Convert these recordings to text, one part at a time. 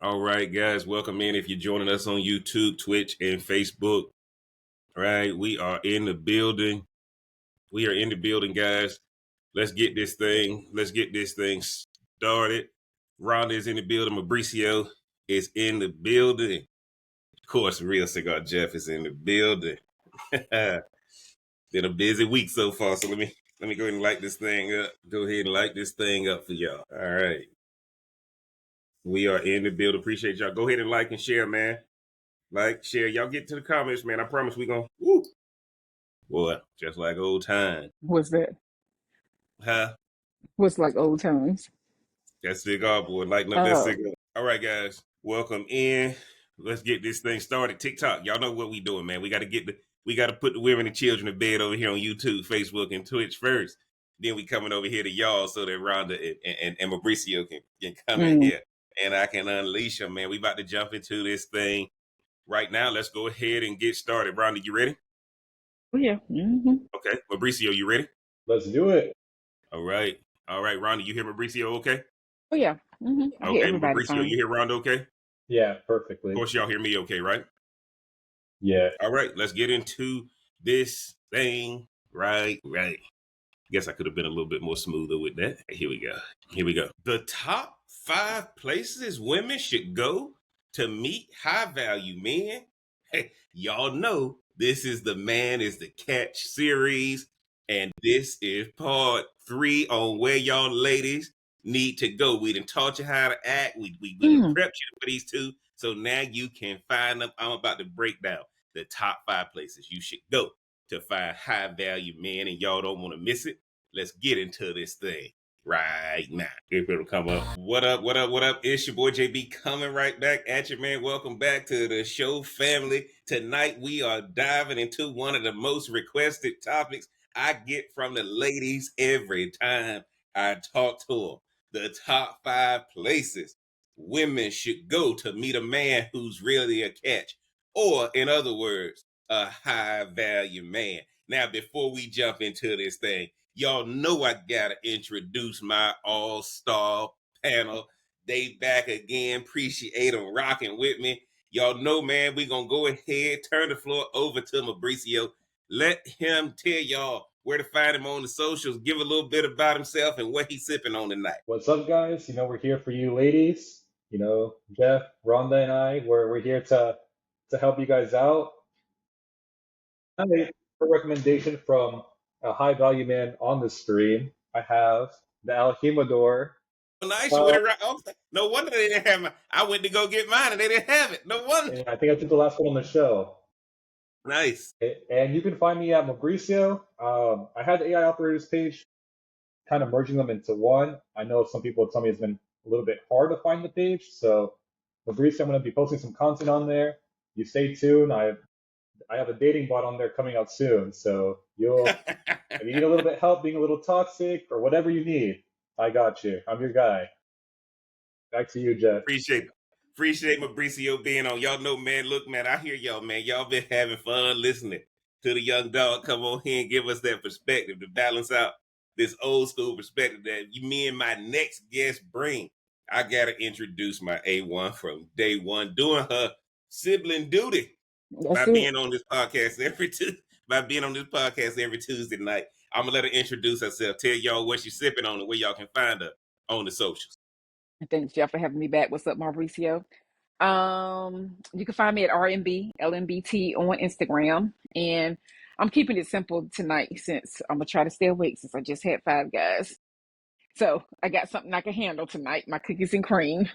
All right, guys, welcome in. If you're joining us on YouTube, Twitch, and Facebook, right? We are in the building. We are in the building, guys. Let's get this thing. Let's get this thing started. Rhonda is in the building. Mauricio is in the building. Of course, Real Cigar Jeff is in the building. Been a busy week so far, so let me go ahead and light this thing up. Go ahead and light this thing up for y'all. All right. We are in the building. Appreciate y'all. Go ahead and like and share, man. Like, share. Y'all get to the comments, man. I promise we gonna woo. Boy, just like old time. What's that? Huh? What's like old times? That cigar, boy. Lighten up that cigar. All right, guys. Welcome in. Let's get this thing started. TikTok. Y'all know what we doing, man. We gotta put the women and children to bed over here on YouTube, Facebook, and Twitch first. Then we coming over here to y'all so that Rhonda and Mauricio can come in here. And I can unleash them, man. We about to jump into this thing right now. Let's go ahead and get started. Rhonda, you ready? Oh, yeah. Mm-hmm. Okay. Mauricio, you ready? Let's do it. All right. Rhonda, you hear Mauricio okay? Oh, yeah. Mm-hmm. I hear everybody Mauricio, fine. you hear Rhonda okay? Yeah, perfectly. Of course, y'all hear me okay, right? Yeah. All right. Let's get into this thing right. Guess I could have been a little bit more smoother with that. Here we go. The top 5 places women should go to meet high value men. Hey, y'all know this is the Man is the Catch series, and this is part 3 on where y'all ladies need to go. We done taught you how to act. We done prepped you for these 2, so now you can find them. I'm about to break down the top 5 places you should go to find high value men, and y'all don't want to miss it. Let's get into this thing right now. If it'll come up. What up? It's your boy JB coming right back at you, man. Welcome back to the show, family. Tonight we are diving into one of the most requested topics I get from the ladies every time I talk to them. The top 5 places women should go to meet a man who's really a catch. Or, in other words, a high value man. Now, before we jump into this thing, y'all know I gotta introduce my all-star panel. They back again. Appreciate them rocking with me. Y'all know, man, we gonna go ahead, turn the floor over to Mauricio. Let him tell y'all where to find him on the socials. Give a little bit about himself and what he's sipping on tonight. What's up, guys? We're here for you ladies. Jeff, Rhonda, and I, we're here to help you guys out. I made a recommendation from a high value man on the stream. I have the El Jimador. Nice. No wonder they didn't have mine. I went to go get mine and they didn't have it. No wonder. And I think I took the last one on the show. Nice. And you can find me at Mauricio. I had the AI operators page, kind of merging them into one. I know some people tell me it's been a little bit hard to find the page. So Mauricio, I'm going to be posting some content on there. You stay tuned. I have a dating bot on there coming out soon. So if you need a little bit of help being a little toxic or whatever you need, I got you. I'm your guy. Back to you, Jeff. Appreciate Mauricio being on. Y'all know, man, look, man, I hear y'all, man. Y'all been having fun listening to the young dog come on here and give us that perspective to balance out this old school perspective that me and my next guest bring. I got to introduce my A1 from day one, doing her sibling duty by being on this podcast every Tuesday night. I'm going to let her introduce herself, tell y'all what she's sipping on and where y'all can find her on the socials. Thanks, Jeff, for having me back. What's up, Mauricio? You can find me at LMBT on Instagram. And I'm keeping it simple tonight since I'm going to try to stay awake since I just had 5 guys. So I got something I can handle tonight, my cookies and cream.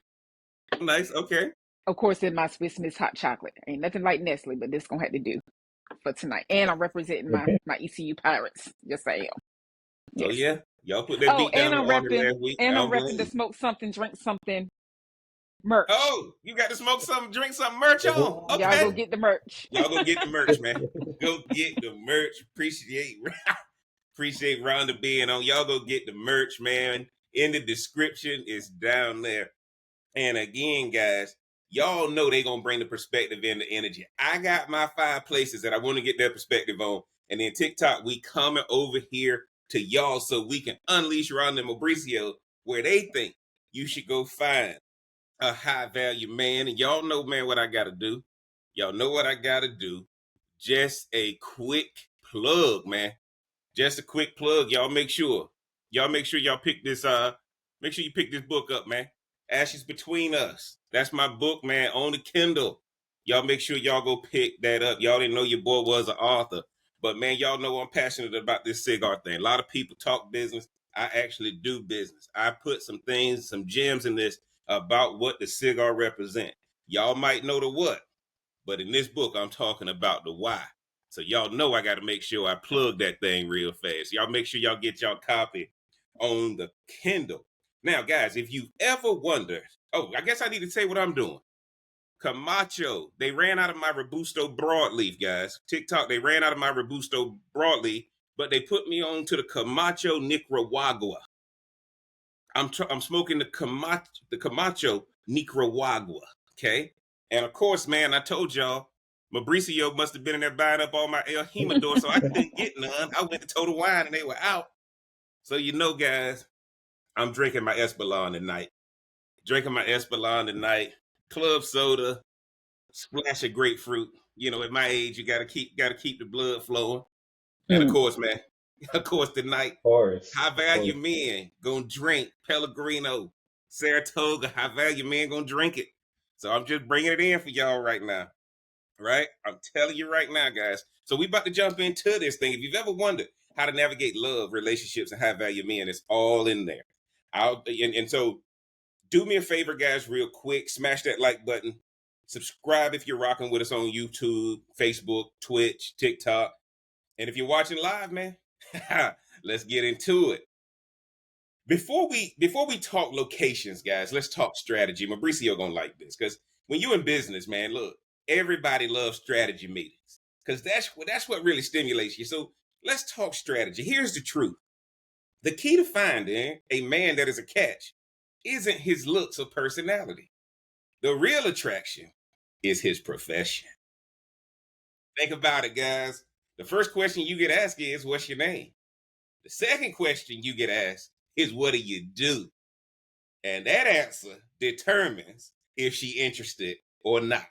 Nice, okay. Of course, in my Swiss Miss hot chocolate. Ain't nothing like Nestle, but this going to have to do for tonight. And I'm representing my ECU Pirates. Yes, I am. Yes. Oh, yeah? Y'all put that beat down on last week. And I'm repping the Smoke Something, Drink Something merch. Oh, you got to smoke something, drink something merch on. Okay. Y'all go get the merch. Y'all go get the merch, man. Go get the merch. Appreciate Rhonda being on. Y'all go get the merch, man. In the description is down there. And again, guys, y'all know they going to bring the perspective and the energy. I got my 5 places that I want to get their perspective on. And then TikTok, we coming over here to y'all so we can unleash Rhonda and Mauricio where they think you should go find a high value man, and y'all know, man, what I gotta do. Y'all know what I gotta do. Just a quick plug, man. Just a quick plug. Y'all make sure y'all pick this make sure you pick this book up, man. Ashes Between Us. That's my book, man, on the Kindle. Y'all make sure y'all go pick that up. Y'all didn't know your boy was an author. But man, y'all know I'm passionate about this cigar thing. A lot of people talk business. I actually do business. I put some things, some gems in this about what the cigar represent. Y'all might know the what, but in this book, I'm talking about the why. So y'all know I got to make sure I plug that thing real fast. Y'all make sure y'all get y'all copy on the Kindle. Now, guys, if you've ever wondered, oh, I guess I need to say what I'm doing. Camacho, they ran out of my Robusto broadleaf, guys. TikTok, they ran out of my Robusto broadleaf, but they put me on to the Camacho Nicaragua. I'm smoking the Camacho Nicaragua. Okay, and of course, man, I told y'all, Mauricio must have been in there buying up all my El Jimador, so I couldn't get none. I went to Total Wine and they were out. So you know, guys, I'm drinking my Espolon tonight. Drinking my Espolon tonight. Club soda, splash of grapefruit. You know, at my age, you gotta keep the blood flowing. And of course, man, of course, tonight, Of course. high Of value course. men gonna drink Pellegrino, Saratoga. High value men gonna drink it. So I'm just bringing it in for y'all right now. Right? I'm telling you right now, guys. So we about to jump into this thing. If you've ever wondered how to navigate love, relationships, and high value men, it's all in there. And so do me a favor, guys, real quick. Smash that like button. Subscribe if you're rocking with us on YouTube, Facebook, Twitch, TikTok. And if you're watching live, man, let's get into it. Before we talk locations, guys, let's talk strategy. Mauricio gonna like this because when you're in business, man, look, everybody loves strategy meetings because that's what really stimulates you. So let's talk strategy. Here's the truth: the key to finding a man that is a catch isn't his looks or personality. The real attraction is his profession. Think about it, guys. The first question you get asked is, "What's your name?" The second question you get asked is, "What do you do?" And that answer determines if she interested or not.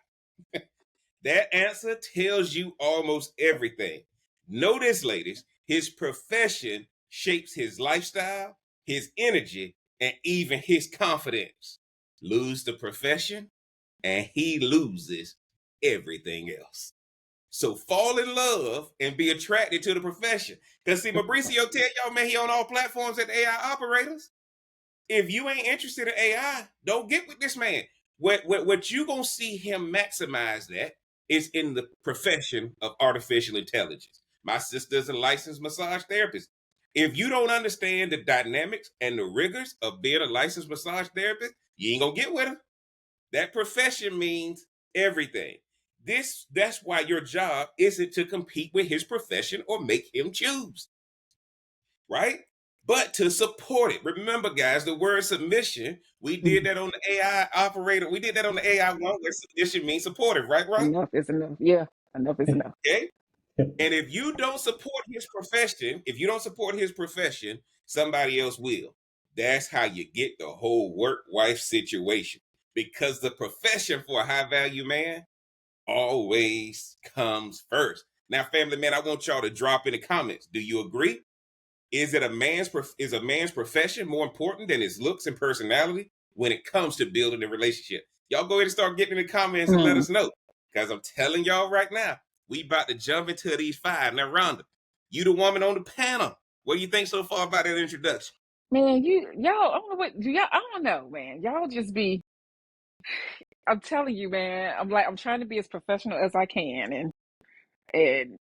That answer tells you almost everything. Notice, ladies, his profession shapes his lifestyle, his energy, and even his confidence. Lose the profession, and he loses everything else. So fall in love and be attracted to the profession. Because see, Mauricio tell y'all, man, he on all platforms at AI operators. If you ain't interested in AI, don't get with this man. What you gonna see him maximize that is in the profession of artificial intelligence. My sister's a licensed massage therapist. If you don't understand the dynamics and the rigors of being a licensed massage therapist, you ain't gonna get with her. That profession means everything. That's why your job isn't to compete with his profession or make him choose, right? But to support it. Remember, guys, the word submission, we did that on the AI operator. We did that on the AI one where submission means supportive, right, right? Enough is enough. Yeah, enough is enough. Okay. And if you don't support his profession, somebody else will. That's how you get the whole work wife situation. Because the profession for a high value man always comes first. Now, family man, I want y'all to drop in the comments. Do you agree? Is a man's profession more important than his looks and personality when it comes to building a relationship? Y'all go ahead and start getting in the comments and let us know. Because I'm telling y'all right now, we about to jump into these five. Now, Rhonda, you the woman on the panel. What do you think so far about that introduction? Man, y'all, I don't know what do y'all. I don't know, man. Y'all just be. I'm telling you, man. I'm trying to be as professional as I can, and and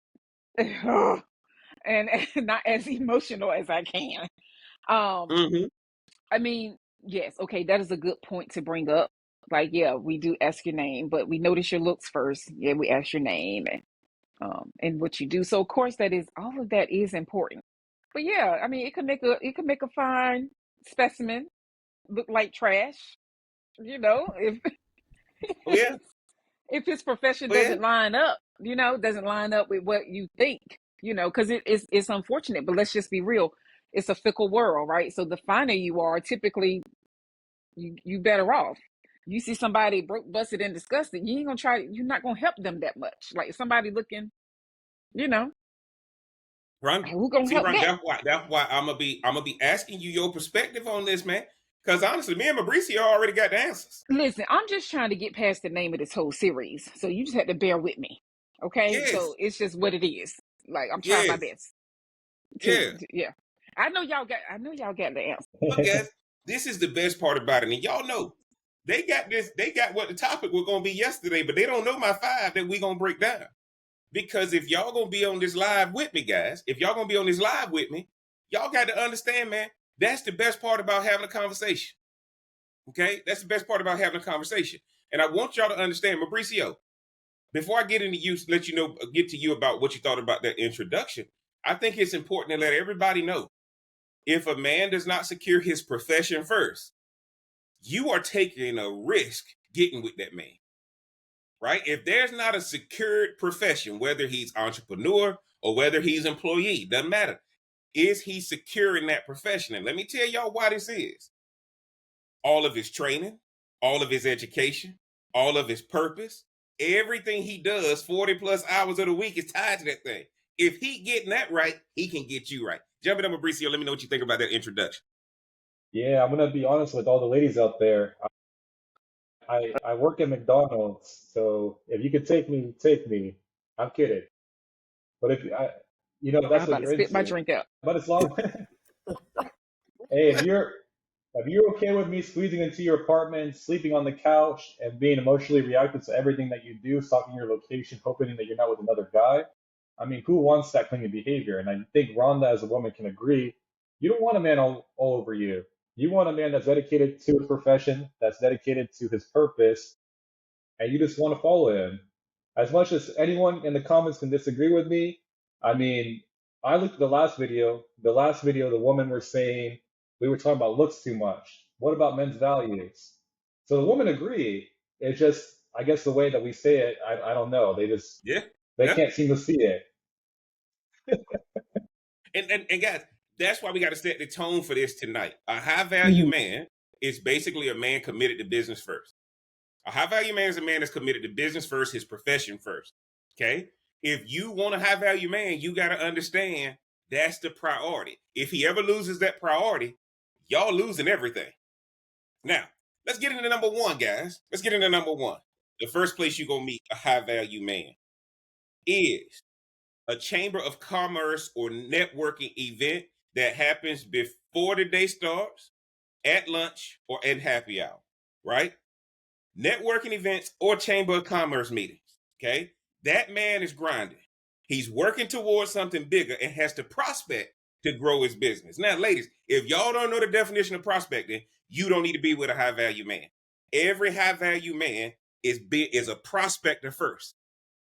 not as emotional as I can. Um, Mm-hmm. I mean, yes, okay, that is a good point to bring up. Like, yeah, we do ask your name, but we notice your looks first. Yeah, we ask your name and what you do. So of course that is all of that is important. But yeah, I mean it could make a fine specimen look like trash, if Oh, yeah. if his profession Oh, yeah. doesn't line up, doesn't line up with what you think, because it's unfortunate, but let's just be real. It's a fickle world, right? So the finer you are, typically you better off. You see somebody broke, busted, and disgusted, you ain't gonna try. You're not gonna help them that much. Like somebody looking, you know, Run. who gonna See, help Run, that? that's why I'm gonna be asking you your perspective on this, man. Because honestly, me and Mauricio already got the answers. Listen, I'm just trying to get past the name of this whole series, so you just have to bear with me, okay? Yes, So it's just what it is. Like I'm trying my yes, best yeah. yeah. I know y'all got the answer. But guys, this is the best part about it. And y'all know they got this, they got what the topic was gonna be yesterday, but they don't know my five that we gonna break down. Because if y'all gonna be on this live with me, guys, if y'all gonna be on this live with me, y'all got to understand, man, that's the best part about having a conversation. Okay? That's the best part about having a conversation. And I want y'all to understand, Mauricio, before I get into you, let you know, get to you about what you thought about that introduction, I think it's important to let everybody know if a man does not secure his profession first, you are taking a risk getting with that man, right? If there's not a secured profession, whether he's entrepreneur or whether he's employee, doesn't matter. Is he secure in that profession? And let me tell y'all why this is. All of his training, all of his education, all of his purpose, everything he does 40 plus hours of the week is tied to that thing. If he getting that right, he can get you right. Jump in, Mauricio. Let me know what you think about that introduction. Yeah, I'm gonna be honest with all the ladies out there. I work at McDonald's, so if you could take me, take me. I'm kidding. But if I, I'm that's what about to you're spit my into. drink out. But it's long. Hey, if you're okay with me squeezing into your apartment, sleeping on the couch, and being emotionally reactive to everything that you do, stalking your location, hoping that you're not with another guy, I mean, who wants that clingy behavior? And I think Rhonda, as a woman, can agree. You don't want a man all over you. You want a man that's dedicated to his profession, that's dedicated to his purpose, and you just want to follow him. As much as anyone in the comments can disagree with me, I mean, I looked at the last video. The last video, the woman was saying we were talking about looks too much. What about men's values? So the woman agreed. It's just, I guess the way that we say it, I don't know. Yeah, They yeah. can't seem to see it. And guys, that's why we got to set the tone for this tonight. A high value Mhm. man is basically a man committed to business first. A high value man is a man that's committed to business first, his profession first. Okay. If you want a high value man, you got to understand that's the priority. If he ever loses that priority, y'all losing everything. Now, let's get into number one, guys. Let's get into number one. The first place you're going to meet a high value man is a chamber of commerce or networking event that happens before the day starts, at lunch, or at happy hour, right? Networking events or chamber of commerce meetings, okay? That man is grinding. He's working towards something bigger and has to prospect to grow his business. Now, ladies, if y'all don't know the definition of prospecting, you don't need to be with a high value man. Every high value man is a prospector first.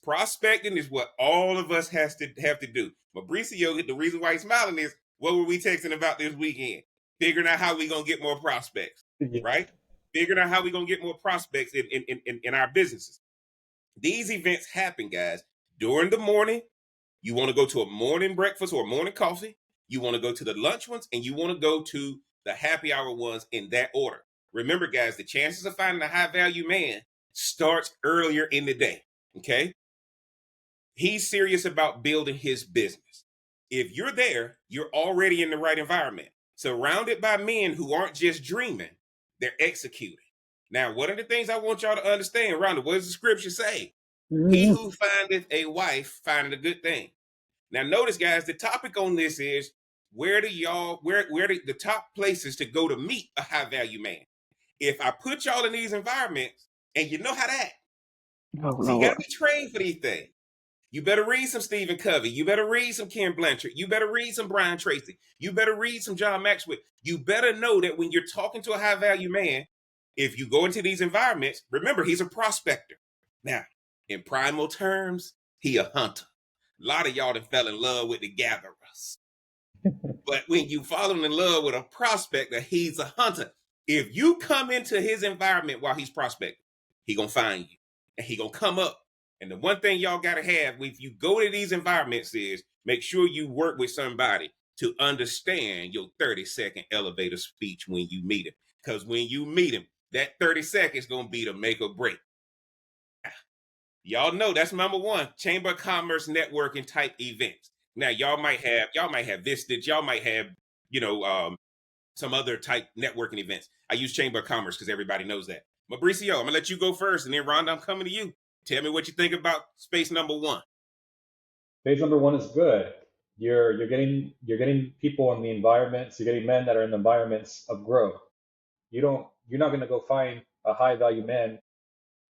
Prospecting is what all of us have to do. Mauricio, the reason why he's smiling is what were we texting about this weekend? Figuring out how we gonna get more prospects, Yeah. right? Figuring out how we gonna get more prospects in our businesses. These events happen, guys, during the morning. You want to go to a morning breakfast or a morning coffee. You want to go to the lunch ones, and you want to go to the happy hour ones in that order. Remember, guys, the chances of finding a high value man starts earlier in the day. Okay. He's serious about building his business. If you're there, you're already in the right environment, surrounded by men who aren't just dreaming, they're executing. Now, one of the things I want y'all to understand, Rhonda, what does the scripture say? He Mhm. who findeth a wife findeth a good thing. Now, notice, guys, the topic on this is where the top places to go to meet a high value man. If I put y'all in these environments and you know how to act, Oh see, you got Lord. to be trained for these things. You better read some Stephen Covey. You better read some Ken Blanchard. You better read some Brian Tracy. You better read some John Maxwell. You better know that when you're talking to a high value man, if you go into these environments, remember he's a prospector. Now, in primal terms, he a hunter. A lot of y'all that fell in love with the gatherers. But when you fall in love with a prospector, he's a hunter. If you come into his environment while he's prospecting, he gonna find you and he gonna come up. And the one thing y'all gotta have if you go to these environments is make sure you work with somebody to understand your 30-second elevator speech when you meet him. Because when you meet him, that 30 seconds gonna be the make or break. Y'all know that's number one, Chamber of Commerce networking type events. Now y'all might have Vistage, y'all might have, some other type networking events. I use Chamber of Commerce because everybody knows that. Mauricio, I'm gonna let you go first, and then Rhonda, I'm coming to you. Tell me what you think about space number one. Phase number one is good. You're getting people in the environments. You're getting men that are in the environments of growth. You're not going to go find a high value man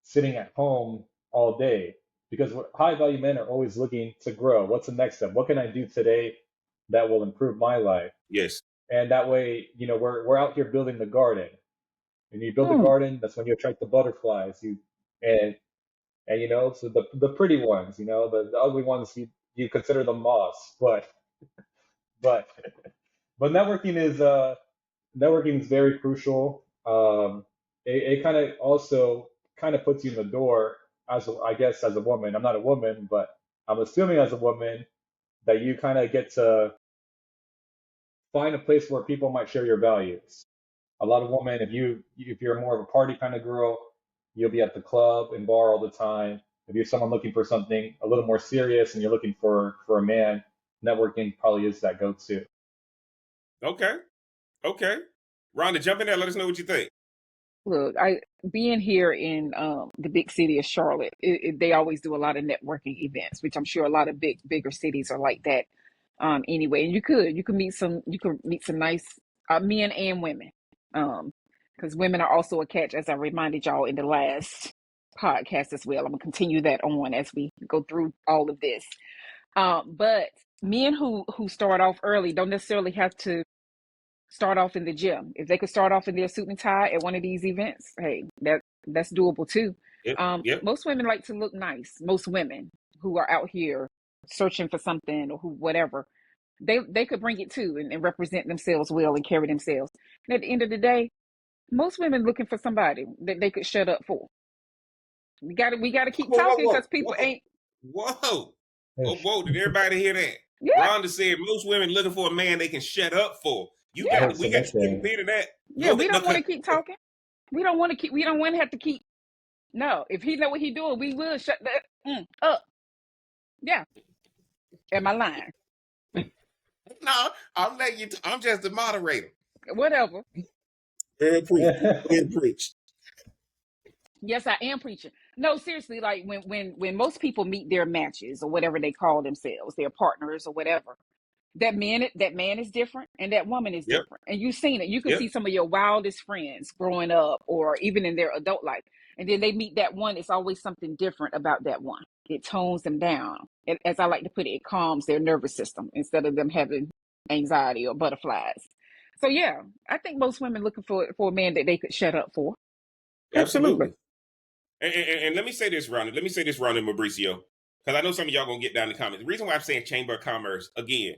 sitting at home all day, because high value men are always looking to grow. What's the next step? What can I do today that will improve my life? Yes. And that way, we're out here building the garden. When you build the Mm. garden, that's when you attract the butterflies. And so the pretty ones, the ugly ones, you consider them moths. But but networking is very crucial. It kind of also kind of puts you in the door I guess as a woman. I'm not a woman, but I'm assuming as a woman that you kind of get to find a place where people might share your values. A lot of women, if you're more of a party kind of girl, you'll be at the club and bar all the time. If you're someone looking for something a little more serious and you're looking for a man, networking probably is that go-to. Okay. Okay. Rhonda, jump in there. Let us know what you think. Look, I being here in the big city of Charlotte, they always do a lot of networking events, which I'm sure a lot of bigger cities are like that. Anyway, and you could meet some nice men and women, because women are also a catch, as I reminded y'all in the last podcast as well. I'm gonna continue that on as we go through all of this. But men who start off early don't necessarily have to start off in the gym. If they could start off in their suit and tie at one of these events, hey, that's doable too. Yep. Yep. Most women like to look nice. Most women who are out here searching for something or who whatever, they could bring it too and represent themselves well and carry themselves. And at the end of the day, most women looking for somebody that they could shut up for. We gotta keep Whoa, whoa, talking whoa, because people whoa, ain't. whoa, whoa! Did everybody hear that? Yeah, Rhonda said most women looking for a man they can shut up for. yeah, We got to put a pin in that. yeah. Go We there. No, don't want 'cause to keep talking. We don't want to have to keep. No, if he know what he doing, we will shut that up. Yeah, am I lying? no, I'm letting you. I'm just the moderator. Whatever. And preach. And preach. Yes, I am preaching. No, seriously, like when most people meet their matches or whatever they call themselves, their partners or whatever, that man is different and that woman is Yep. different. And you've seen it. You can Yep. see some of your wildest friends growing up or even in their adult life. And then they meet that one. It's always something different about that one. It tones them down. As I like to put it, it calms their nervous system instead of them having anxiety or butterflies. So yeah, I think most women looking for a man that they could shut up for. Absolutely. Absolutely. And let me say this, Ronnie. Let me say this, Ronnie Mauricio, because I know some of y'all gonna get down in the comments. The reason why I'm saying Chamber of Commerce again,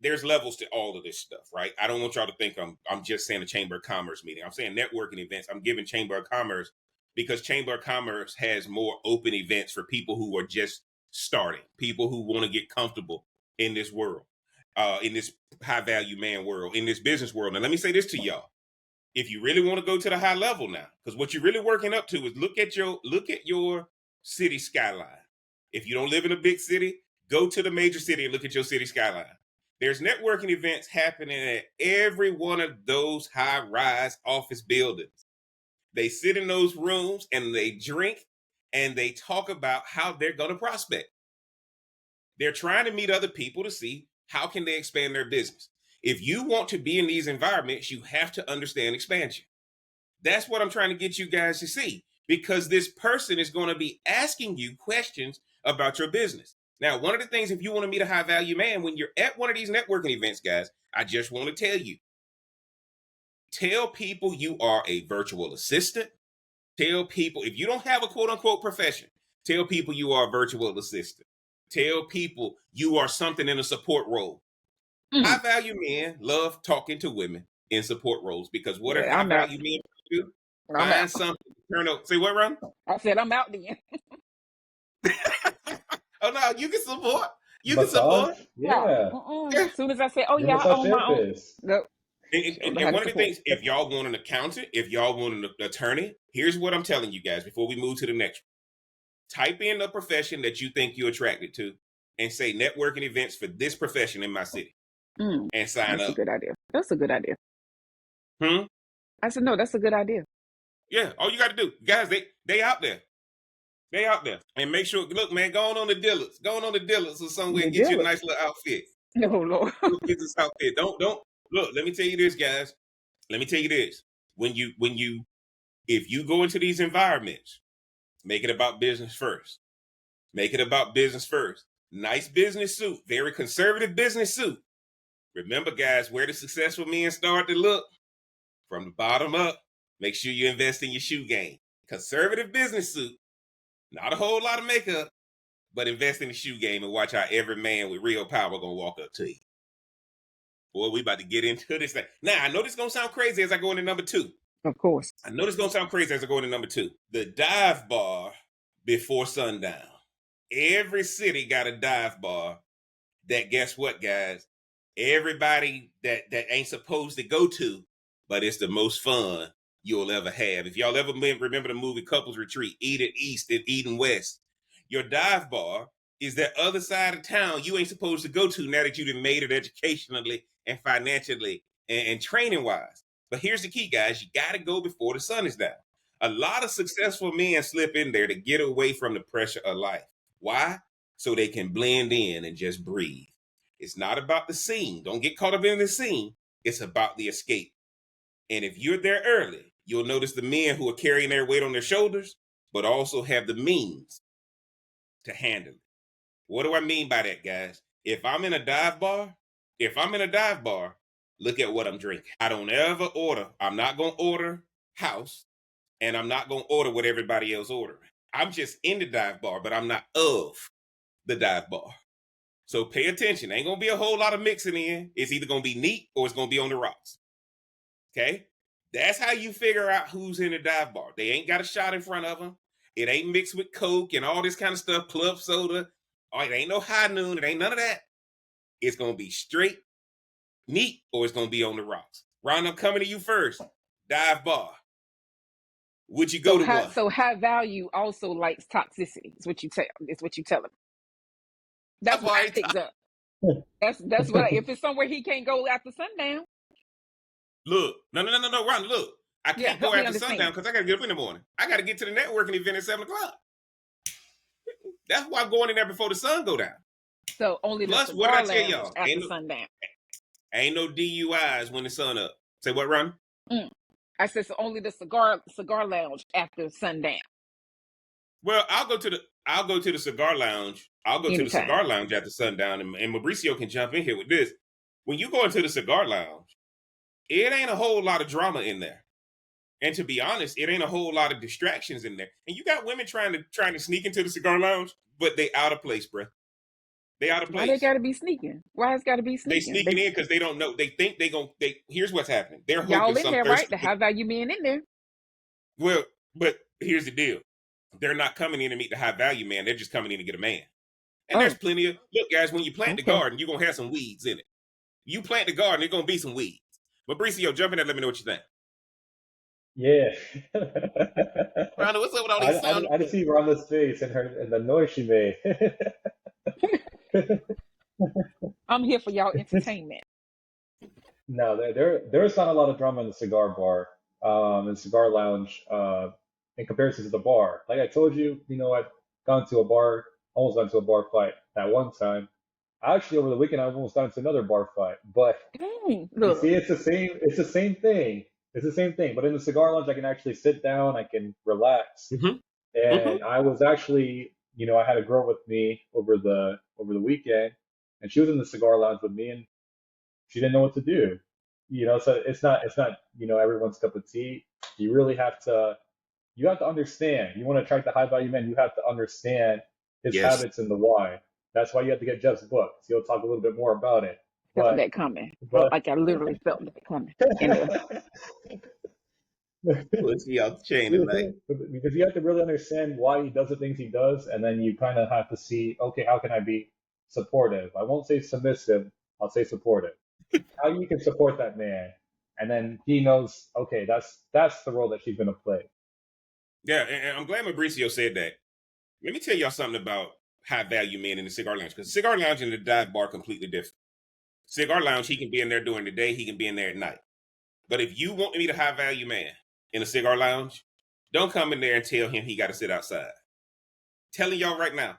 there's levels to all of this stuff, right? I don't want y'all to think I'm just saying a Chamber of Commerce meeting. I'm saying networking events. I'm giving Chamber of Commerce because Chamber of Commerce has more open events for people who are just starting, people who want to get comfortable in this world, in this high value man world, in this business world. And let me say this to y'all. If you really want to go to the high level now, because what you're really working up to is look at your city skyline. If you don't live in a big city, go to the major city and look at your city skyline. There's networking events happening at every one of those high-rise office buildings. They sit in those rooms and they drink and they talk about how they're going to prospect. They're trying to meet other people to see how can they expand their business. If you want to be in these environments, you have to understand expansion. That's what I'm trying to get you guys to see, because this person is going to be asking you questions about your business. Now, one of the things, if you want to meet a high value man, when you're at one of these networking events, guys, I just want to tell people you are a virtual assistant. Tell people, if you don't have a quote unquote profession, tell people you are a virtual assistant. Tell people you are something in a support role. High value men love talking to women in support roles because what are Yeah, high I'm out. value men do? I'm out. Find something to turn up. Say what, Ron? I said I'm out then. Oh no, you can support. You can Massage? support. No. Yeah. As soon as I say, oh You're a yeah, I massage own my own. therapist. Nope. And, She don't and, know how and to one of the support. things, if y'all want an accountant, if y'all want an attorney, here's what I'm telling you guys before we move to the next one. Type in a profession that you think you're attracted to and say networking events for this profession in my city and sign That's a up. good idea. That's a good idea. Hmm? I said, no, that's a good idea. Yeah, all you got to do, guys, they out there. They out there. And make sure, look, man, go on the dealers. Go on the dealers or somewhere The and get you a dealer. nice little outfit. Oh Lord. Go get this outfit. Don't look, let me tell you this, guys. Let me tell you this. When you if you go into these environments, make it about business first. Make it about business first. Nice business suit, very conservative business suit. Remember, guys, where the successful men start to look from the bottom up. Make sure you invest in your shoe game. Conservative business suit, not a whole lot of makeup, but invest in the shoe game and watch how every man with real power gonna walk up to you. Boy, we about to get into this thing. Now, I know this gonna sound crazy as I go into number 2. Of course. I know this gonna sound crazy as I go into number 2. The dive bar before sundown. Every city got a dive bar that, guess what, guys? Everybody that ain't supposed to go to, but it's the most fun you'll ever have. If y'all ever remember the movie Couples Retreat, Eden East and Eden West, your dive bar is that other side of town you ain't supposed to go to now that you done made it educationally and financially and training wise. But here's the key, guys. You got to go before the sun is down. A lot of successful men slip in there to get away from the pressure of life. Why? So they can blend in and just breathe. It's not about the scene. Don't get caught up in the scene. It's about the escape. And if you're there early, you'll notice the men who are carrying their weight on their shoulders, but also have the means to handle it. What do I mean by that, guys? If I'm in a dive bar, look at what I'm drinking. I don't ever order. I'm not going to order house, and I'm not going to order what everybody else ordering. I'm just in the dive bar, but I'm not of the dive bar. So pay attention. Ain't gonna be a whole lot of mixing in. It's either gonna be neat or it's gonna be on the rocks. Okay? That's how you figure out who's in the dive bar. They ain't got a shot in front of them. It ain't mixed with Coke and all this kind of stuff, club soda. Oh, it ain't no high noon. It ain't none of that. It's gonna be straight, neat, or it's gonna be on the rocks. Ron, I'm coming to you first. Dive bar. Would you go to one? So high value also likes toxicity. Is what you tell. Is what you tell him. That's I've what I already picked up. That's what. If it's somewhere he can't go after sundown. Look, no, Ron, look. I Yeah, can't help go me after sundown understand. because I got to get up in the morning. I got to get to the networking event at 7 o'clock. That's why I'm going in there before the sun go down. So only the Plus, what did cigar I tell lounge y'all? after sundown. Ain't no DUIs when the sun up. Say what, Ron? I said so only the cigar lounge after sundown. Well, I'll go to the cigar lounge. I'll go to the Anytime. cigar lounge after sundown, and Mauricio can jump in here with this. When you go into the cigar lounge, it ain't a whole lot of drama in there. And to be honest, it ain't a whole lot of distractions in there. And you got women trying to sneak into the cigar lounge, but they out of place, bruh. They out of Why they place. gotta be sneaking? Why it's gotta be They sneaking? sneaking in because they don't know. They think here's what's happening. They're hoping Y'all in some there, right? thirsty. The high value men in there. Well, but here's the deal. They're not coming in to meet the high value man. They're just coming in to get a man. And there's Oh, plenty of, look, guys, when you plant the okay. garden, you're going to have some weeds in it. You plant the garden, there's going to be some weeds. Mauricio, jump in and let me know what you think. Yeah. Rhonda, what's up with all these sound I just see Rhonda's face and the noise she made. I'm here for y'all entertainment. No, there's not a lot of drama in the cigar bar, in the cigar lounge, in comparison to the bar. Like I told you, I've almost gone to a bar fight that one time. Actually, over the weekend, I almost got into another bar fight. But Dang, you look. see, it's the same thing. It's the same thing. But in the cigar lounge, I can actually sit down, I can relax. Mm-hmm. Mm-hmm. And I was actually, I had a girl with me over the weekend, and she was in the cigar lounge with me, and she didn't know what to do. So it's not everyone's cup of tea. You really you have to understand. You want to attract the high value man, you have to understand his Yes. habits and the why. That's why you have to get Jeff's book. So he'll talk a little bit more about it. Felt But that coming. but Like I literally felt that coming. In the What's y'all chain tonight? because you have to really understand why he does the things he does, and then you kind of have to see, okay, how can I be supportive? I won't say submissive. I'll say supportive. How you can support that man and then he knows, okay, that's the role that she's gonna play. Yeah, and I'm glad Mauricio said that. Let me tell y'all something about high value men in the cigar lounge, because cigar lounge and the dive bar are completely different. Cigar lounge, he can be in there during the day, he can be in there at night. But if you want to meet a high value man in a cigar lounge, don't come in there and tell him he got to sit outside. Telling y'all right now.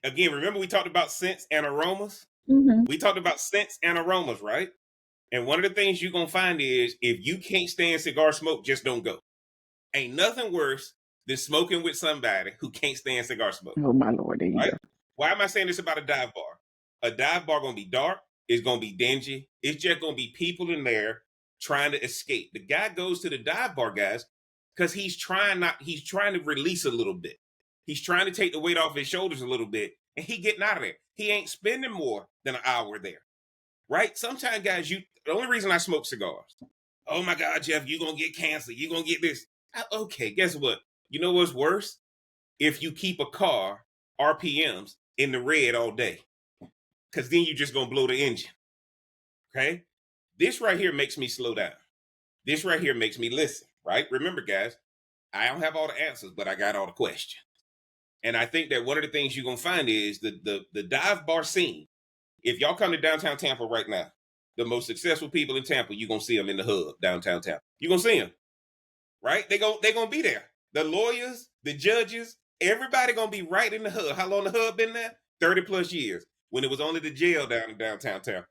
Again, remember we talked about scents and aromas? Mm-hmm. We talked about scents and aromas, right? And one of the things you're going to find is if you can't stand cigar smoke, just don't go. Ain't nothing worse than smoking with somebody who can't stand cigar smoke. Oh my Lord, there you Right? go. Why am I saying this about a dive bar? A dive bar going to be dark. It's going to be dingy. It's just going to be people in there trying to escape. The guy goes to the dive bar, guys, because he's trying to release a little bit. He's trying to take the weight off his shoulders a little bit, and he getting out of there. He ain't spending more than an hour there, right? Sometimes, guys, the only reason I smoke cigars, oh my God, Jeff, you're going to get cancer. You're going to get this. Okay, guess what? You know what's worse? If you keep a car, RPMs, in the red all day, because then you're just going to blow the engine, okay? This right here makes me slow down. This right here makes me listen, right? Remember, guys, I don't have all the answers, but I got all the questions. And I think that one of the things you're going to find is the dive bar scene. If y'all come to downtown Tampa right now, the most successful people in Tampa, you're going to see them in the hub, downtown Tampa. You're going to see them, right? They're going to be there. The lawyers, the judges, everybody going to be right in the hub. How long the hub been there? 30 plus years, when it was only the jail down in downtown Tampa.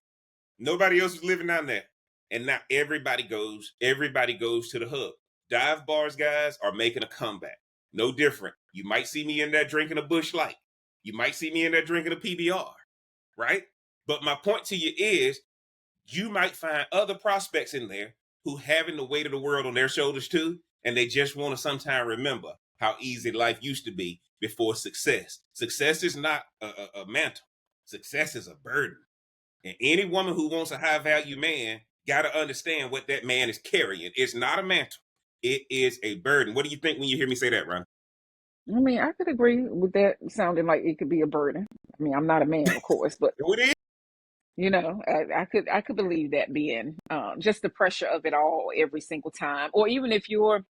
Nobody else was living down there. And now everybody goes to the hub. Dive bars, guys, are making a comeback. No different. You might see me in there drinking a Busch Light. You might see me in there drinking a PBR, right? But my point to you is, you might find other prospects in there who having the weight of the world on their shoulders too, and they just want to sometime remember how easy life used to be before success. Success is not a mantle. Success is a burden. And any woman who wants a high value man got to understand what that man is carrying. It's not a mantle. It is a burden. What do you think when you hear me say that, Ron? I mean, I could agree with that sounding like it could be a burden. I mean, I'm not a man, of course, but It is. I could believe that being just the pressure of it all every single time, or even if you're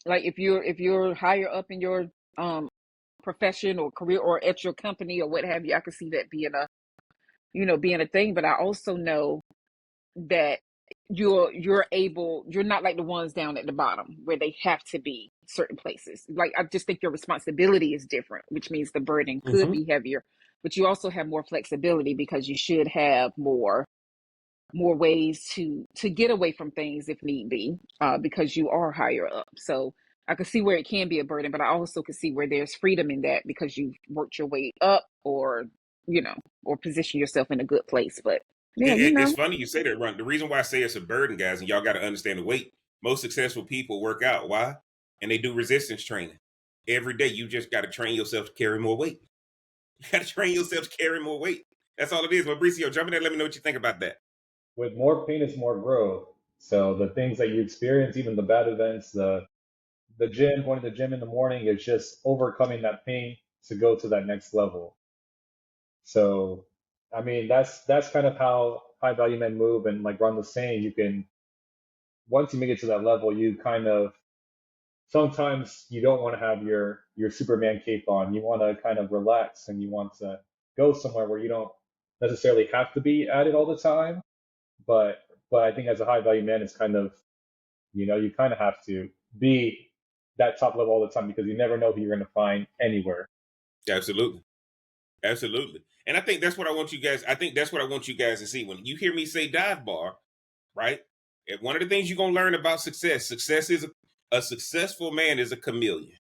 like if you're higher up in your profession or career or at your company or what have you, I could see that being being a thing. But I also know that you're not like the ones down at the bottom where they have to be certain places. Like, I just think your responsibility is different, which means the burden could Mm-hmm. be heavier, but you also have more flexibility because you should have more ways to get away from things if need be, because you are higher up. So I could see where it can be a burden, but I also could see where there's freedom in that because you've worked your way up, or or position yourself in a good place. But yeah, It's funny you say that, Ron. The reason why I say it's a burden, guys, and y'all got to understand the weight. Most successful people work out. Why? And they do resistance training. Every day, you just got to train yourself to carry more weight. You got to train yourself to carry more weight. That's all it is. Mauricio, jump in there. Let me know what you think about that. With more pain is more growth. So the things that you experience, even the bad events, the gym, going to the gym in the morning, is just overcoming that pain to go to that next level. So, I mean, that's kind of how high value men move. And like Ron was saying, you can, once you make it to that level, you kind of, sometimes you don't want to have your Superman cape on. You want to kind of relax and you want to go somewhere where you don't necessarily have to be at it all the time. But but I think as a high value man, it's kind of, you kind of have to be that top level all the time because you never know who you're going to find anywhere. Absolutely. Absolutely. And I think that's what I want you guys. I think that's what I want you guys to see. When you hear me say dive bar, right? And one of the things you're going to learn about success is a successful man is a chameleon.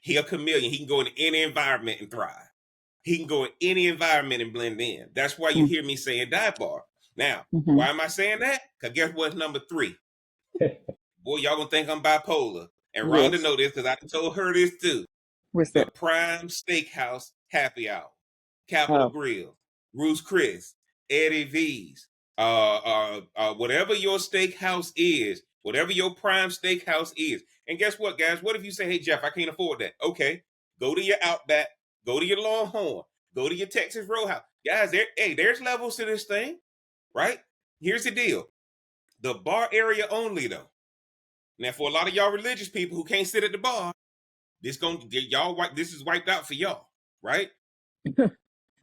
He a chameleon. He can go in any environment and thrive. He can go in any environment and blend in. That's why you hear me saying dive bar. Now, mm-hmm. why am I saying that? Because guess what's number 3? Boy, y'all gonna think I'm bipolar. And Rhonda Yes. know this because I told her this too. What's The that? Prime Steakhouse Happy Hour, Capital Oh, Grill, Ruth's Chris, Eddie V's, whatever your steakhouse is, whatever your Prime Steakhouse is. And guess what, guys? What if you say, hey, Jeff, I can't afford that? Okay, go to your Outback, go to your Longhorn, go to your Texas Roadhouse. Guys, there's levels to this thing, right? Here's the deal. The bar area only though. Now, for a lot of y'all religious people who can't sit at the bar, this is wiped out for y'all, right?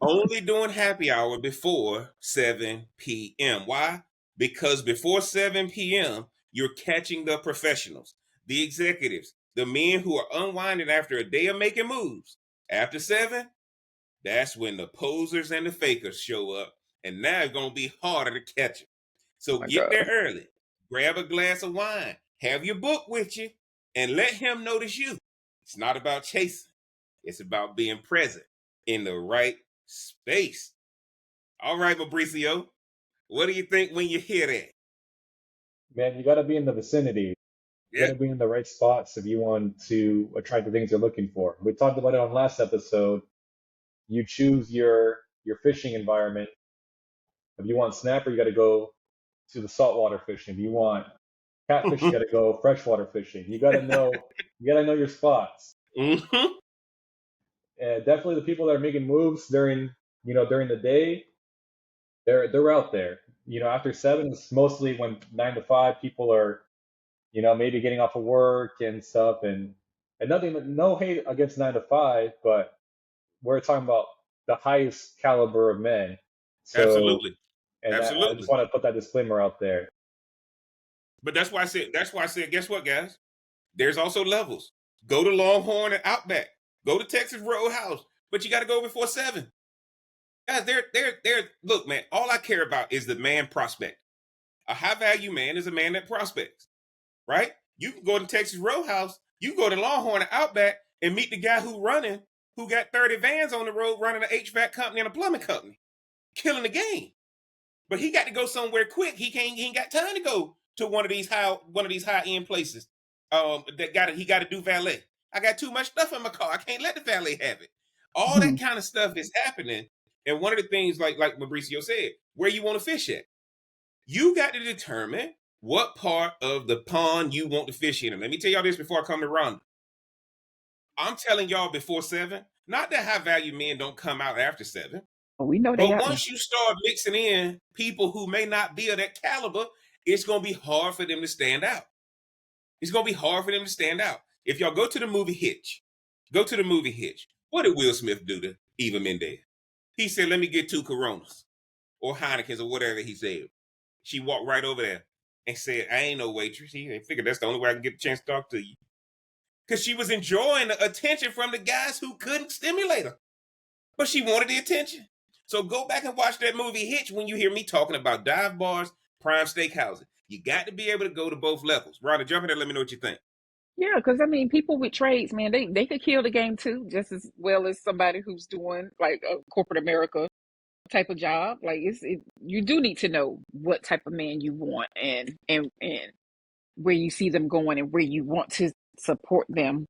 Only doing happy hour before 7 p.m. Why? Because before 7 p.m., you're catching the professionals, the executives, the men who are unwinding after a day of making moves. After 7, that's when the posers and the fakers show up, and now it's going to be harder to catch them. So Oh my get God. there early, grab a glass of wine, have your book with you, and let him notice you. It's not about chasing. It's about being present in the right space. All right, Mauricio, what do you think when you hear that? Man, you got to be in the vicinity. You got Yeah. to be in the right spots if you want to attract the things you're looking for. We talked about it on last episode. You choose your fishing environment. If you want snapper, you got to go to the saltwater fishing. If you want catfish, you got to go freshwater fishing. You got to know your spots. Mm-hmm. And definitely the people that are making moves during the day, they're out there. After 7, it's mostly when 9 to 5 people are, maybe getting off of work and stuff, and nothing, no hate against 9 to 5, but we're talking about the highest caliber of men. So, Absolutely. and I just Absolutely. want to put that disclaimer out there. But that's why I said, guess what, guys? There's also levels. Go to Longhorn and Outback. Go to Texas Roadhouse. But you gotta go before 7. Guys, they're look, man, all I care about is the man prospect. A high value man is a man that prospects, right? You can go to Texas Roadhouse, you can go to Longhorn and Outback and meet the guy who got 30 vans on the road running an HVAC company and a plumbing company, killing the game. But he got to go somewhere quick. He ain't got time to go to one of these high end places. He got to do valet. I got too much stuff in my car. I can't let the valet have it. All that kind of stuff is happening. And one of the things, like Mauricio said, where you want to fish at, you got to determine what part of the pond you want to fish in. And let me tell y'all this before I come to Rhonda. I'm telling y'all before 7. Not that high value men don't come out after 7. We know they But out there. once you start mixing in people who may not be of that caliber, it's going to be hard for them to stand out. It's going to be hard for them to stand out. If y'all go to the movie Hitch, What did Will Smith do to Eva Mendes? He said, let me get 2 Coronas or Heinekens or whatever he said. She walked right over there and said, I ain't no waitress. He figured that's the only way I can get a chance to talk to you. Because she was enjoying the attention from the guys who couldn't stimulate her. But she wanted the attention. So go back and watch that movie Hitch when you hear me talking about dive bars, prime steakhouses. You got to be able to go to both levels. Rhonda, jump in there. Let me know what you think. Yeah, because I mean, people with trades, man, they could kill the game too, just as well as somebody who's doing like a corporate America type of job. Like you do need to know what type of man you want and where you see them going and where you want to support them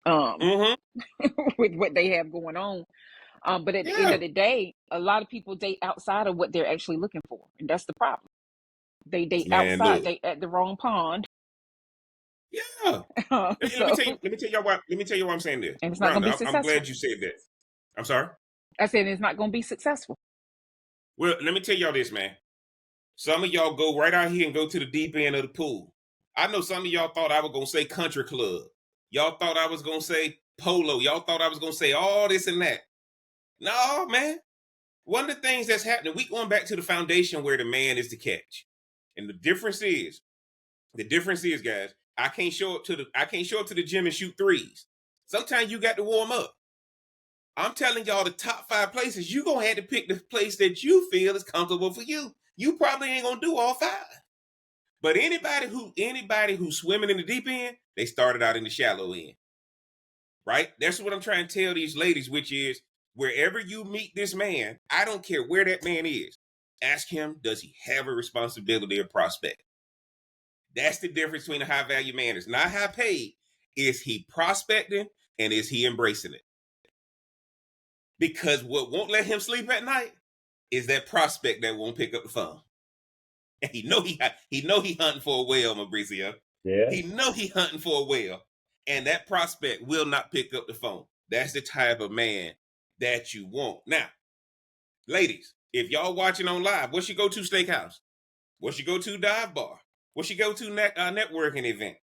um Mm-hmm. with what they have going on. But at the end Yeah. of the day, a lot of people date outside of what they're actually looking for, and that's the problem. They date Man, outside, look. they at the wrong pond. Yeah. Let me So, tell you. Let me tell you why. Let me tell you why I'm saying this, and it's not going to be Rhonda. I'm successful. glad you said that. I'm sorry. I said it's not going to be successful. Well, let me tell y'all this, man. Some of y'all go right out here and go to the deep end of the pool. I know some of y'all thought I was gonna say country club. Y'all thought I was gonna say polo. Y'all thought I was gonna say all this and that. No, man. One of the things that's happening, we going back to the foundation where the man is the catch. And the difference is, guys, I can't show up to the gym and shoot threes. Sometimes you got to warm up. I'm telling y'all the top 5 places, you gonna have to pick the place that you feel is comfortable for you. You probably ain't gonna do all 5. But anybody who's swimming in the deep end, they started out in the shallow end. Right? That's what I'm trying to tell these ladies, which is wherever you meet this man, I don't care where that man is. Ask him, does he have a responsibility or prospect? That's the difference between a high value man. It's not high paid. Is he prospecting and is he embracing it? Because what won't let him sleep at night is that prospect that won't pick up the phone. And he know he hunting for a whale, Mauricio. Yeah. He know he hunting for a whale. And that prospect will not pick up the phone. That's the type of man that you want. Now, ladies, if y'all watching on live, what's your go-to steakhouse? What's your go-to dive bar? What's your go-to networking event,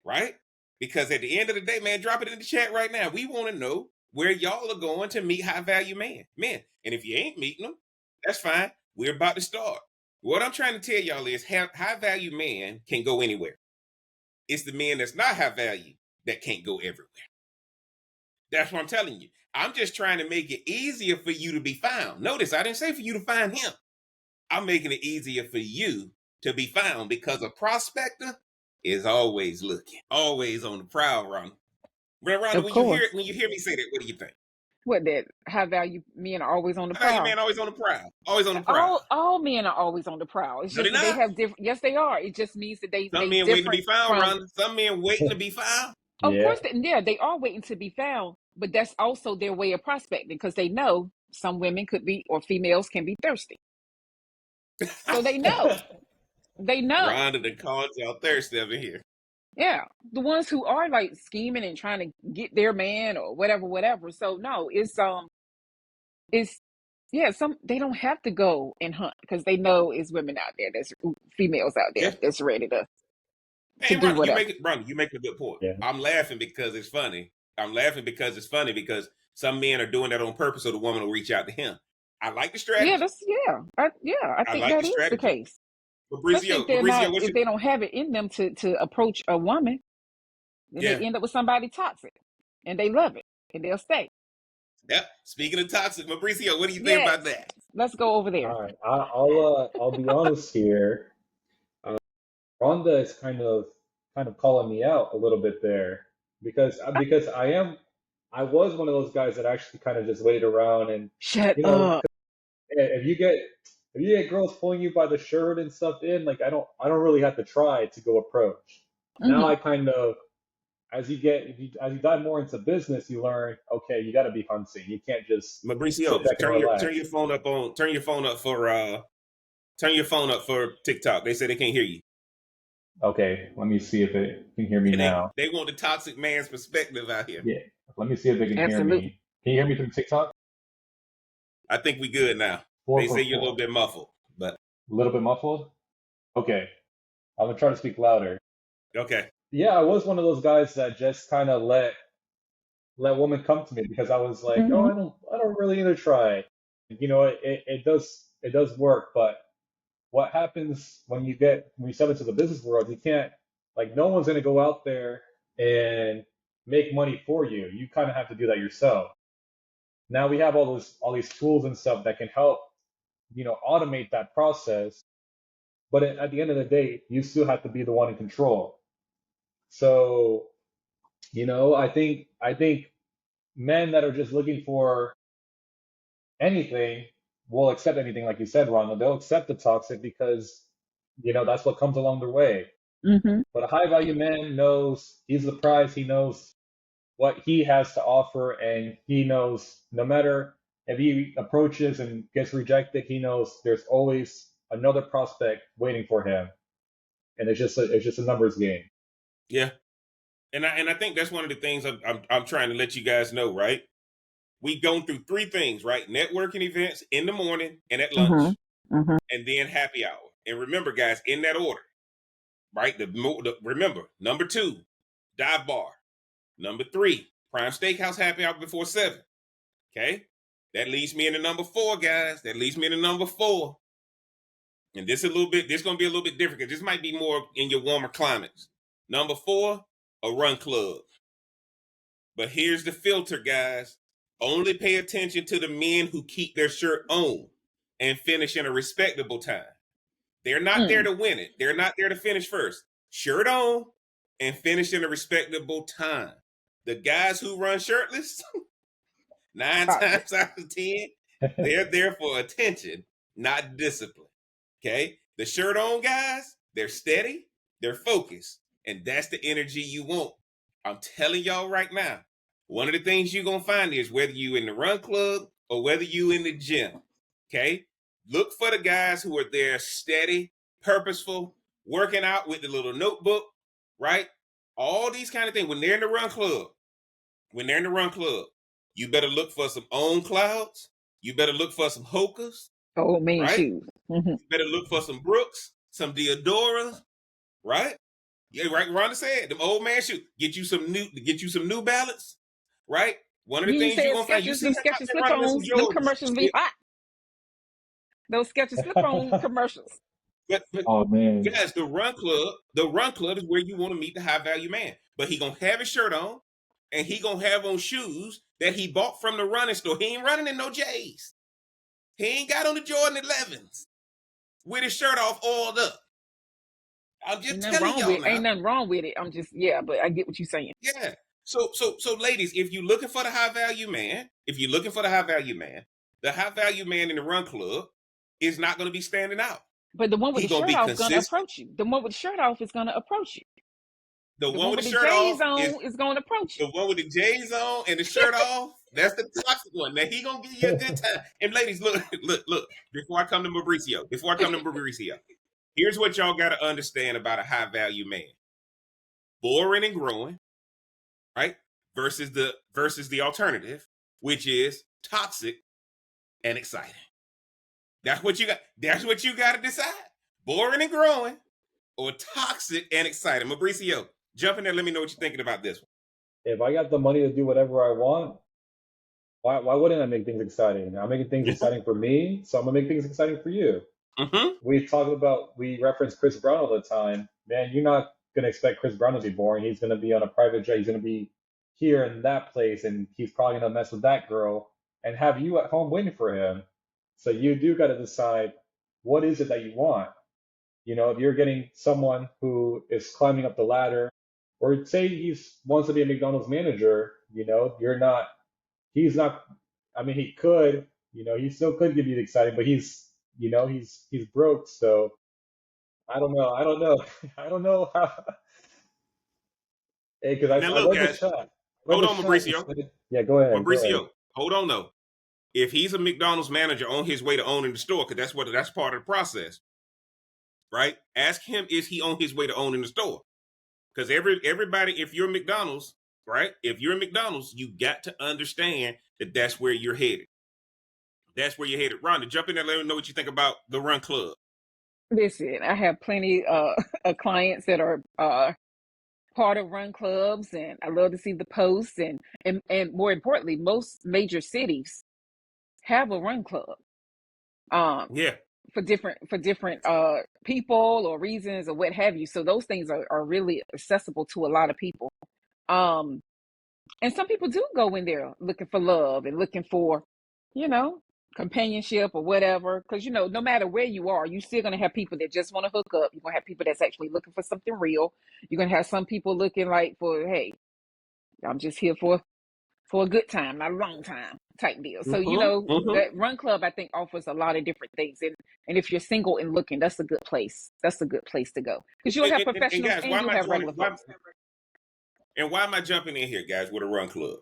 right? Because at the end of the day, man, drop it in the chat right now. We want to know where y'all are going to meet high-value men. And if you ain't meeting them, that's fine. We're about to start. What I'm trying to tell y'all is high-value men can go anywhere. It's the men that's not high value that can't go everywhere. That's what I'm telling you. I'm just trying to make it easier for you to be found. Notice, I didn't say for you to find him. I'm making it easier for you to be found because a prospector is always looking, always on the prowl, Rhonda. Rhonda, Of when you hear course. it, when you hear me say that, what do you think? What, that high value men are always on the High value prowl? man always on the prowl. Always on the prowl. All men are always on the prowl. It's No, just they're that they not. have different. Yes, they are. It just means that Some they men waiting to be different found, from. Rhonda. Some men waiting to be found. Of Yeah. course, yeah, they are waiting to be found, but that's also their way of prospecting because they know some women could be or females can be thirsty. So they know. They know. Rhonda, the called y'all thirsty over here. Yeah, the ones who are like scheming and trying to get their man or whatever. So no, it's yeah. Some they don't have to go and hunt because they know it's women out there, there's females out there Yeah. that's ready to And do whatever. Rhonda, you make a good point. Yeah. I'm laughing because it's funny. I'm laughing because it's funny because some men are doing that on purpose so the woman will reach out to him. I like the Yeah, strategy. I I think like that the is the strategy. case. Especially Fabrizio, Fabrizio, what's if your they don't have it in them to approach a woman, then they yeah. end up with somebody toxic, and they love it, and they'll stay. Yep. Speaking of toxic, Fabrizio, what do you think Yes, about that? let's go over there. All right. I'll be honest here. Rhonda is kind of calling me out a little bit there because I was one of those guys that actually kind of just waited around and Shut you know up. if you get girls pulling you by the shirt and stuff in like I don't really have to try to go approach. Now Hmm. I kind of as you dive more into business you learn okay you got to be hunting. You can't just sit Mauricio, back and turn relax. your phone up on turn your phone up for TikTok. They say they can't hear you. Okay, let me see if it can hear me And now. they want the toxic man's perspective out here. Yeah, let me see if they can hear Absolutely. me. Can you hear me through TikTok? I think we good now. Four They for say you're a little four. bit muffled, but A little bit muffled? Okay. I'm gonna try to speak louder. okay. Yeah, I was one of those guys that just kind of let women come to me because I was like, oh, Hmm. I don't really need to try. It does work, but what happens when you step into the business world, you can't like no one's gonna go out there and make money for you. You kind of have to do that yourself. Now we have all these tools and stuff that can help, automate that process. But at the end of the day, you still have to be the one in control. So, I think men that are just looking for anything will accept anything, like you said, Ronald. They'll accept the toxic because, that's what comes along their way. Hmm. But a high value man knows he's the prize. He knows what he has to offer, and he knows no matter if he approaches and gets rejected, he knows there's always another prospect waiting for him, and it's just a numbers game. Yeah. And I think that's one of the things I'm trying to let you guys know, right? We've gone through three things, right? Networking events in the morning and at Hmm. lunch, Hmm. and then happy hour. And remember, guys, in that order, right? Remember, number 2, dive bar. Number 3, prime steakhouse happy hour before 7. Okay, that leads me into number 4, guys. That leads me into number 4. And this gonna be a little bit different because this might be more in your warmer climates. Number 4, a run club. But here's the filter, guys. Only pay attention to the men who keep their shirt on and finish in a respectable time. They're not there Mm. to win it. They're not there to finish first. Shirt on and finish in a respectable time. The guys who run shirtless, 9 Toxic. times out of 10, they're there for attention, not discipline. Okay? The shirt on guys, they're steady, they're focused, and that's the energy you want. I'm telling y'all right now, one of the things you're going to find is whether you in the run club or whether you in the gym. Okay? Look for the guys who are there steady, purposeful, working out with the little notebook, right? All these kind of things. When they're in the run club, you better look for some on clouds. You better look for some Hokas, Old man right? shoes. Hmm. You better look for some Brooks, some Deodoras, right? Yeah, right. Rhonda said, "Them old man shoes. Get you some New Balance, right? One of the You ain't things you said gonna find. You sketches, see them her out sketches there slip running in some ons, them Jordans, commercials be hot. Those sketches slip on commercials. but Oh man. guys, the Run Club is where you want to meet the high value man. But he gonna have his shirt on, and he gonna have on shoes that he bought from the running store. He ain't running in no J's. He ain't got on the Jordan 11s with his shirt off, oiled up. I'm Ain't just nothing telling wrong with y'all it. Ain't now. nothing wrong with it. I'm just, yeah, but I get what you're saying. Yeah. So, ladies, if you're looking for the high value man, the high value man in the Run Club is not going to be standing out. But the one with He the gonna shirt be off gonna consistent. approach you. The one with the shirt off is gonna approach you. The The one one with with the the shirt J's off is on is gonna approach you. the one with the J's on and the shirt off. That's the toxic one. Now he gonna give you a good time. And ladies, look, look. Before I come to Mauricio, here's what y'all got to understand about a high value man: boring and growing, right? Versus the alternative, which is toxic and exciting. That's what you got. That's what you got to decide: boring and growing, or toxic and exciting. Mauricio, jump in there. Let me know what you're thinking about this If I got the money to do whatever I want, why wouldn't I make things exciting? I'm making things one. exciting for me, so I'm gonna make things exciting for you. Mm-hmm. We reference Chris Brown all the time. Man, you're not gonna expect Chris Brown to be boring. He's gonna be on a private jet. He's gonna be here in that place, and he's probably gonna mess with that girl and have you at home waiting for him. So you do got to decide what is it that you want. If you're getting someone who is climbing up the ladder, or say he's wants to be a McDonald's manager, you're not. He's not. I mean, he could. He still could give you the exciting, but he's broke. So I don't know. I don't know. I don't know how. Hey, because Now I look, read the guys. chat. I read Hold the on, chat. It Mauricio. said, yeah, go ahead. Go ahead. Mauricio, hold on though. If he's a McDonald's manager on his way to owning the store, because that's part of the process, right? Ask him, is he on his way to owning the store? Because everybody, if you're McDonald's, right? If you're McDonald's, you got to understand that that's where you're headed. That's where you're headed. Rhonda, jump in there. Let me know what you think about the Run Club. Listen, I have plenty of clients that are part of run clubs, and I love to see the posts, and more importantly, most major cities have a run club. Um, Yeah, for different people or reasons or what have you. So those things are really accessible to a lot of people. Um, and some people do go in there looking for love and looking for, you know, companionship or whatever. Because no matter where you are, you're still gonna have people that just want to hook up. You're gonna have people that's actually looking for something real. You're gonna have some people looking like for, hey, I'm just here for a good time, not a long time type deal. So mm-hmm, mm-hmm. that run club I think offers a lot of different things, and if you're single and looking, that's a good place. That's a good place to go because you'll have And professionals guys, and why am you'll I have joining? regular folks. Why am I jumping in here, guys, with a Run Club?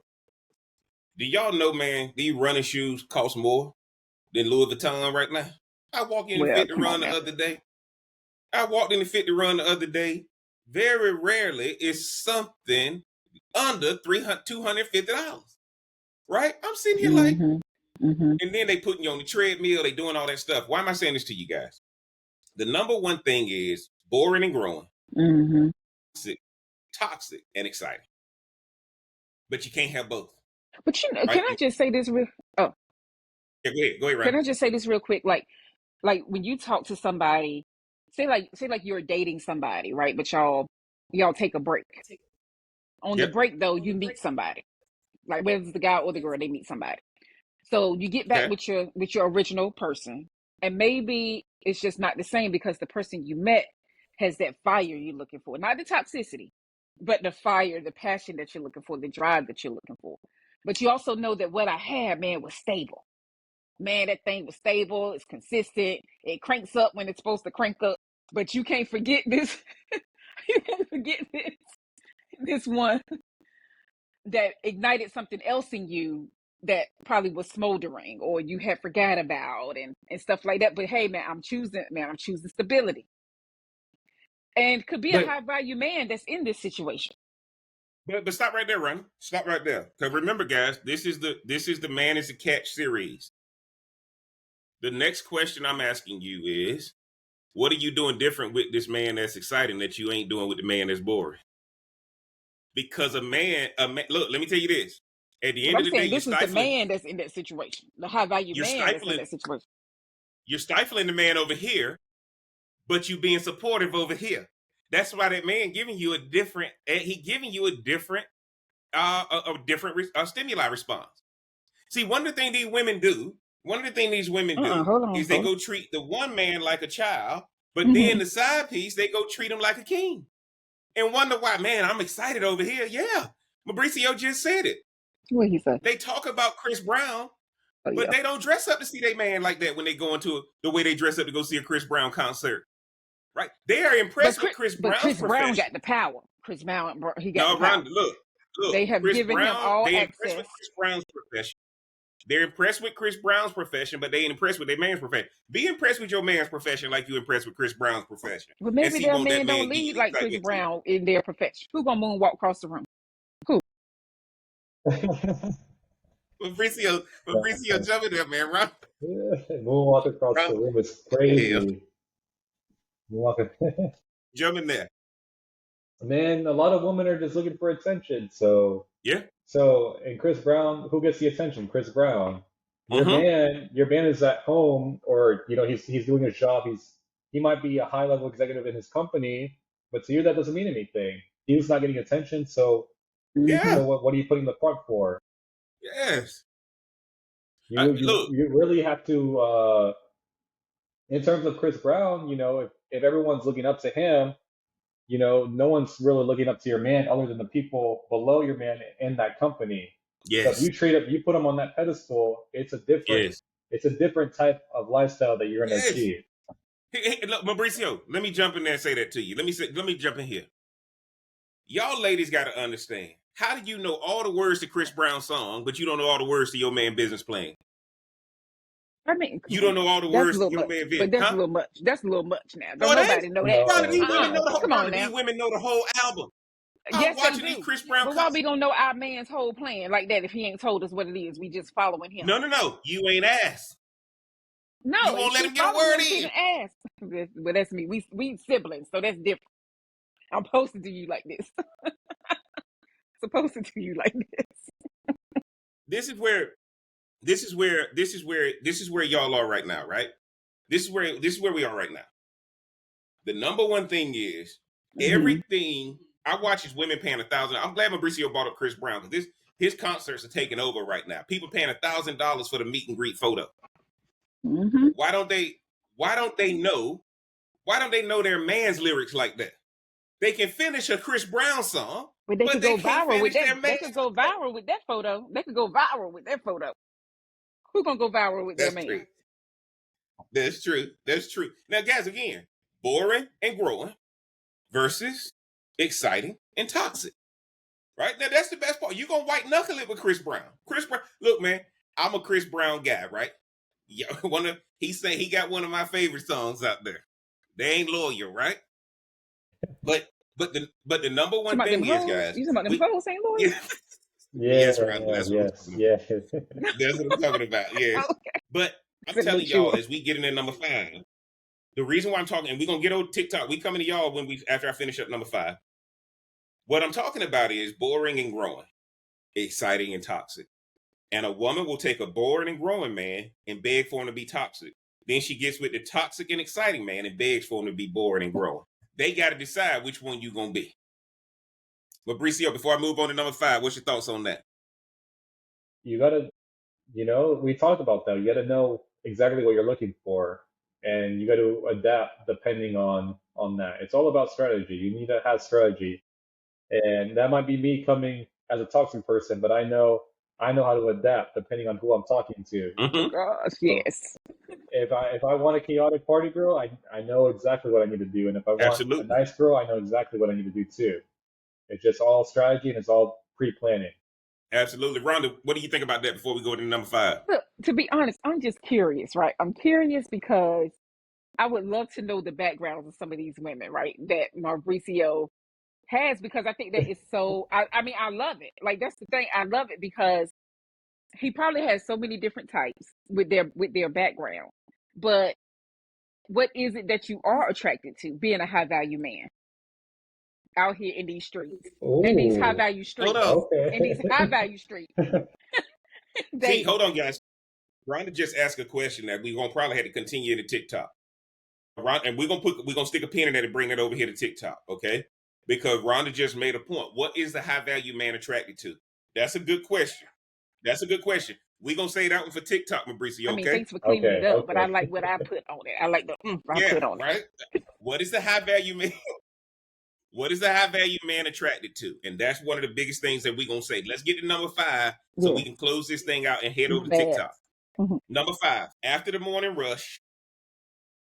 Do y'all know, man, these running shoes cost more than Louis Vuitton right now? I walked in the Well, Fit to come on Run the now. other day. Very rarely is something under $250, right? I'm sitting here like, Mhm. Mhm. and then they putting you on the treadmill, they doing all that stuff. Why am I saying this to you guys? The number one thing is boring and growing, Mhm. toxic and exciting. But you can't have both, But right? can I just say this real? Oh, Yeah, go ahead, can Ryan. I just say this real quick? Like when you talk to somebody, say like you're dating somebody, right? But y'all take a break. On the Yep. break though, you meet somebody. Like whether it's the guy or the girl, they meet somebody. So you get back Okay. with your original person, and maybe it's just not the same because the person you met has that fire you're looking for, not the toxicity, but the fire, the passion that you're looking for, the drive that you're looking for. But you also know that what I had, man, was stable. Man, that thing was stable. It's consistent. It cranks up when it's supposed to crank up. But you can't forget this. You can't forget this one that ignited something else in you that probably was smoldering or you had forgot about and stuff like that. But hey, I'm choosing stability. And could be a But high value man that's in this situation. But stop right there, Ryan. Stop right there. Because remember, guys, this is the Man is a Catch series. The next question I'm asking you is, What are you doing different with this man that's exciting that you ain't doing with the man that's boring? Because a man, look, let me tell you this. At the Well, end I'm of the day, saying this is the man that's in that situation, the high value you're man that's in stifling, that situation. you're stifling the man over here, but you being supportive over here. That's why that man giving you a different, he giving you a different, stimuli response. See, one of the things these women do, Hold on, is they go treat the one man like a child, but then Mm-hmm. the side piece, they go treat him like a king. And wonder why, man, I'm excited over here. Yeah. Mauricio just said it. What he say? They talk about Chris Brown, Oh but yeah. they don't dress up to see their man like that when they go into the way they dress up to go see a Chris Brown concert. Right? They are impressed with Chris But Brown's Chris Brown got profession. the power. Chris Brown, he got the No, power. Rhonda, look, They have Chris given him Brown, all they impressed with access. Chris Brown's profession. They're impressed with Chris Brown's profession, but they ain't impressed with their man's profession. Be impressed with your man's profession like you impressed with Chris Brown's profession. But And maybe see, their won't that man man don't give you lead the like Chris excitement too? Brown in their profession. Who gonna moonwalk across the room? Who? Fabricio jumping there, man. Ron, Moonwalk across Ron, the room is hell, crazy. Moonwalk. jumping there. Man, a lot of women are just looking for attention. So, Yeah. and Chris Brown, who gets the attention? Chris Brown. Mm-hmm. Your man is at home, or he's doing his job. He might be a high level executive in his company, but to you that doesn't mean anything. He's not getting attention. So, Mm-hmm. Yeah. what are you putting the front for? Yes. You Look. you really have to. In terms of Chris Brown, if everyone's looking up to him, no one's really looking up to your man other than the people below your man in that company. So if Yes. you put him on that pedestal, Yes. it's a different type of lifestyle that you're going to Yes. achieve. Hey, look, Mauricio, let me jump in there and say that to you. Let me jump in here. Y'all ladies got to understand. How do you know all the words to Chris Brown's song, but you don't know all the words to your man business plan? I mean, come You on don't know now. all the That's a words to little your much. man business, But that's a huh? little much. That's a little much now. No, Don't it ain't. nobody know that. Rhonda, these women know No. Come on These now. women know the whole album. I'm Yes, they watching these do. Chris Brown But why concerts. we gonna know our man's whole plan like that if he ain't told us what it is? We just following him. No. You ain't asked. You No, won't if let we him get a following word him, he in. didn't ask. But that's me. We siblings, so that's different. I'm posted to you like this. Supposed to do you like this. This is where this is where y'all are right now, right? This is where we are right now. The number one thing is Mm-hmm. everything. I watch these women paying $1,000. I'm glad Mauricio brought up Chris Brown because his concerts are taking over right now. People paying $1,000 for the meet and greet photo. Mm-hmm. Why don't they? Why don't they know? Why don't they know their man's lyrics like that? They can finish a Chris Brown song, But they but could they go can't viral with finish that. their They man's could go photo. viral with that photo. They could go viral with that photo. Who gonna go viral with their That's man? true. That's true. That's true. Now, guys, again, boring and growing versus exciting and toxic. Right? Now that's the best part. You're gonna white knuckle it with Chris Brown. Chris Brown, look, man, I'm a Chris Brown guy, right? Yeah, he got one of my favorite songs out there. They ain't loyal, right? But the number Talking one about them thing is, hoes? guys, You talking about them we hoes ain't loyal? yeah, Yeah, yes, Ron, that's what I'm yes, talking about. yeah. That's what I'm talking about. Yes. Okay. But I'm To telling make y'all, sure. as we get into number 5, the reason why I'm talking, and we're gonna get on TikTok, we coming to y'all after I finish up number 5. What I'm talking about is boring and growing, exciting and toxic. And a woman will take a boring and growing man and beg for him to be toxic. Then she gets with the toxic and exciting man and begs for him to be boring and growing. They got to decide which one you gonna be. Mauricio, before I move on to number 5, what's your thoughts on that? You gotta, we talked about that. You gotta know exactly what you're looking for, and you gotta adapt depending on that. It's all about strategy. You need to have strategy, and that might be me coming as a toxic person, but I know how to adapt depending on who I'm talking to. Oh Mm-hmm. gosh, So yes. if I want a chaotic party girl, I know exactly what I need to do, and if I want a Absolutely. nice girl, I know exactly what I need to do too. It's just all strategy and it's all pre-planning. Absolutely. Rhonda, what do you think about that before we go to number 5? Look, to be honest, I'm just curious, right? I'm curious because I would love to know the backgrounds of some of these women, right? That Mauricio has, because I think that is so. I mean, I love it. Like that's the thing. I love it because he probably has so many different types with their background, but what is it that you are attracted to being a high value man out here in these streets, in these high Oh, value Hold streets, on. in these okay. high value streets See, dating? hold on, guys. Rhonda just asked a question that we're gonna probably have to continue to TikTok. And we're gonna stick a pin in that and bring it over here to TikTok, okay? Because Rhonda just made a point. What is the high value man attracted to? That's a good question. That's a good question. We're gonna say that one for TikTok, Mauricio, I mean, okay? thanks for cleaning it Okay, up, but I okay. like what I put on it. I like the I Yeah, put on it. right. What is the high value man? What is the high value man attracted to? And that's one of the biggest things that we're gonna say. Let's get to number 5 so Yeah, we can close this thing out and head my over to bad. TikTok. Number 5, after the morning rush,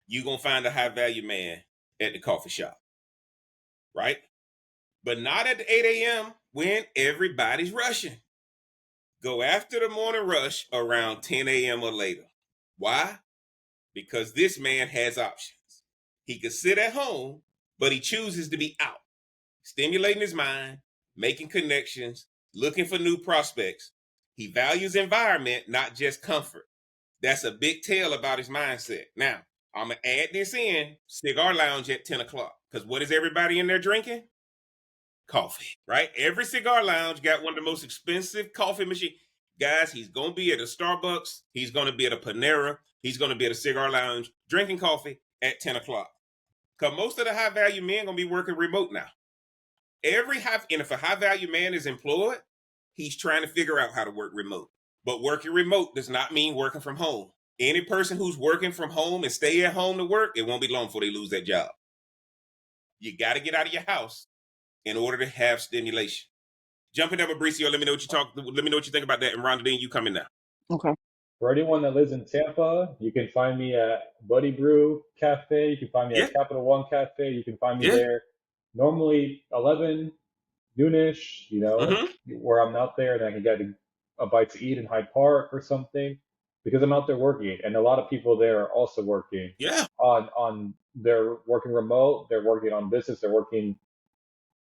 you're gonna find a high value man at the coffee shop, right? But not at the 8 a.m. when everybody's rushing. Go after the morning rush around 10 a.m. or later. Why? Because this man has options. He could sit at home, but he chooses to be out, stimulating his mind, making connections, looking for new prospects. He values environment, not just comfort. That's a big tell about his mindset. Now, I'm going to add this in, cigar lounge at 10 o'clock. Because what is everybody in there drinking? Coffee, right? Every cigar lounge got one of the most expensive coffee machines. Guys, he's going to be at a Starbucks. He's going to be at a Panera. He's going to be at a cigar lounge drinking coffee at 10 o'clock. Because most of the high value men going to be working remote now. And if a high value man is employed, he's trying to figure out how to work remote. But working remote does not mean working from home. Any person who's working from home and stay at home to work, it won't be long before they lose that job. You got to get out of your house in order to have stimulation. Jump in there, Mauricio. Let me know what you talk. Let me know what you think about that. And Rhonda, then you come in now. Okay. For anyone that lives in Tampa, you can find me at Buddy Brew Cafe. You can find me Yeah, at Capital One Cafe. You can find me yeah. there normally 11 noonish, Mm-hmm. where I'm out there and I can get a bite to eat in Hyde Park or something because I'm out there working. And a lot of people there are also working Yeah, they're working remote, they're working on business, they're working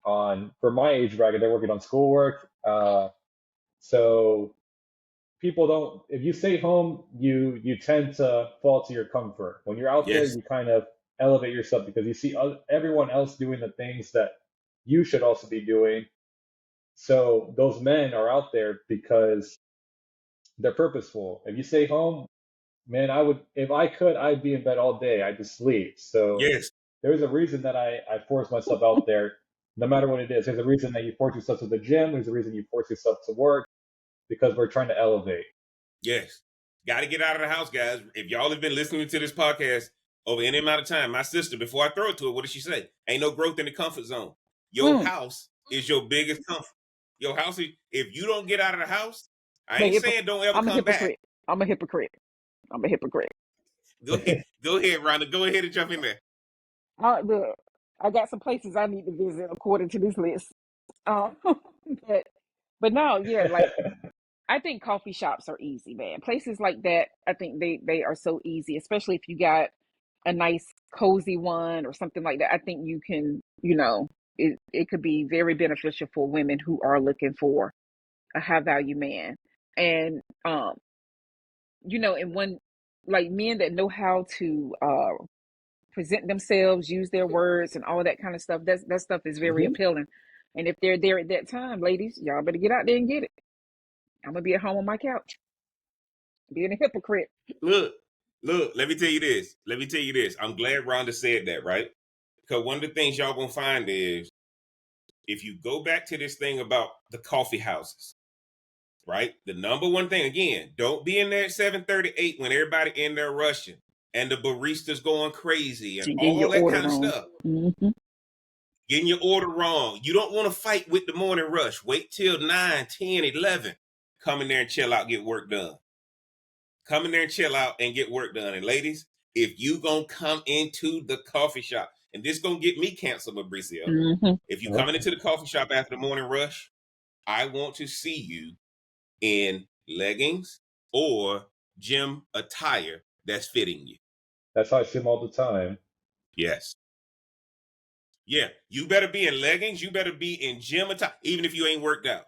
for my age bracket, they're working on schoolwork. So people don't, if you stay home, you tend to fall to your comfort. When you're out there, yes, you kind of elevate yourself because you see everyone else doing the things that you should also be doing. So those men are out there because they're purposeful. If you stay home, man, if I could, I'd be in bed all day. I'd just sleep. So yes, there's a reason that I force myself out there, no matter what it is. There's a reason that you force yourself to the gym. There's a reason you force yourself to work because we're trying to elevate. yes. Got to get out of the house, guys. If y'all have been listening to this podcast over any amount of time, my sister, before I throw it to her, what did she say? Ain't no growth in the comfort zone. Your Mm. house is your biggest comfort. Your house, if you don't get out of the house, I The ain't hypo- saying don't ever I'm a come back. hypocrite. I'm a hypocrite. I'm a hypocrite. Go ahead, Rhonda. Go ahead and jump in there. Look, I got some places I need to visit according to this list. Um, but no, yeah, like I think coffee shops are easy, man. Places like that, I think they are so easy, especially if you got a nice cozy one or something like that. I think you can, it could be very beneficial for women who are looking for a high value man. And and when like men that know how to present themselves, use their words and all that kind of stuff, that stuff is very Hmm. appealing. And if they're there at that time, ladies, y'all better get out there and get it. I'm gonna be at home on my couch, being a hypocrite. Look, look, let me tell you this. Let me tell you this. I'm glad Rhonda said that, right? Because one of the things y'all gonna find is if you go back to this thing about the coffee houses, right? The number one thing, again, don't be in there at 7:38 when everybody in there rushing and the barista's going crazy and And getting all your that order kind of wrong. stuff. Hmm. Getting your order wrong. You don't want to fight with the morning rush. Wait till 9, 10, 11. Come in there and chill out, get work done. Come in there and chill out and get work done. And ladies, if you gonna come into the coffee shop, and this gonna get me canceled, Mauricio. Hmm. If you coming Okay. into the coffee shop after the morning rush, I want to see you in leggings or gym attire that's fitting you. That's how I see them all the time. Yes. Yeah. You better be in leggings. You better be in gym attire, even if you ain't worked out.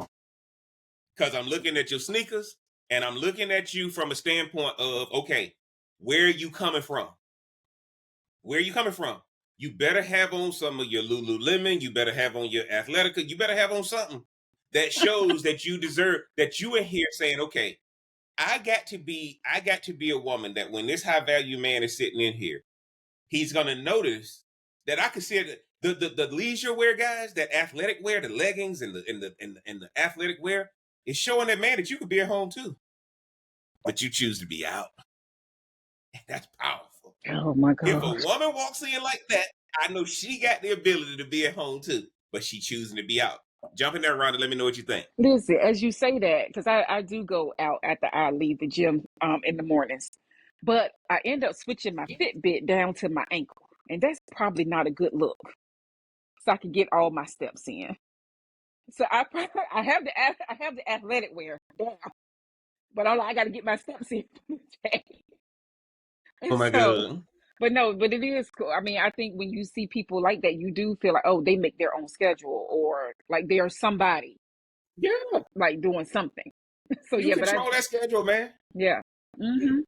Because I'm looking at your sneakers and I'm looking at you from a standpoint of, okay, where are you coming from? Where are you coming from? You better have on some of your Lululemon. You better have on your Athletica. You better have on something that shows that you deserve, that you in here saying, okay, I got to be a woman that when this high value man is sitting in here, he's gonna notice that I can see it. The leisure wear guys, that athletic wear, the leggings and the athletic wear is showing that man that you could be at home too, but you choose to be out. That's powerful. Oh my If a gosh. woman walks in like that, I know she got the ability to be at home too, but she choosing to be out. Jump in there, Rhonda. Let me know what you think. Listen, as you say that, because I do go out after I leave the gym in the mornings, but I end up switching my Fitbit down to my ankle, and that's probably not a good look. So I can get all my steps in. So I have the athletic wear down, but I got to get my steps in. Oh my So, God. but no, but it is cool. I mean, I think when you see people like that, you do feel like, oh, they make their own schedule, or like they're somebody Yeah, like doing something. So you yeah, but control that schedule, man. yeah. Mm-hmm.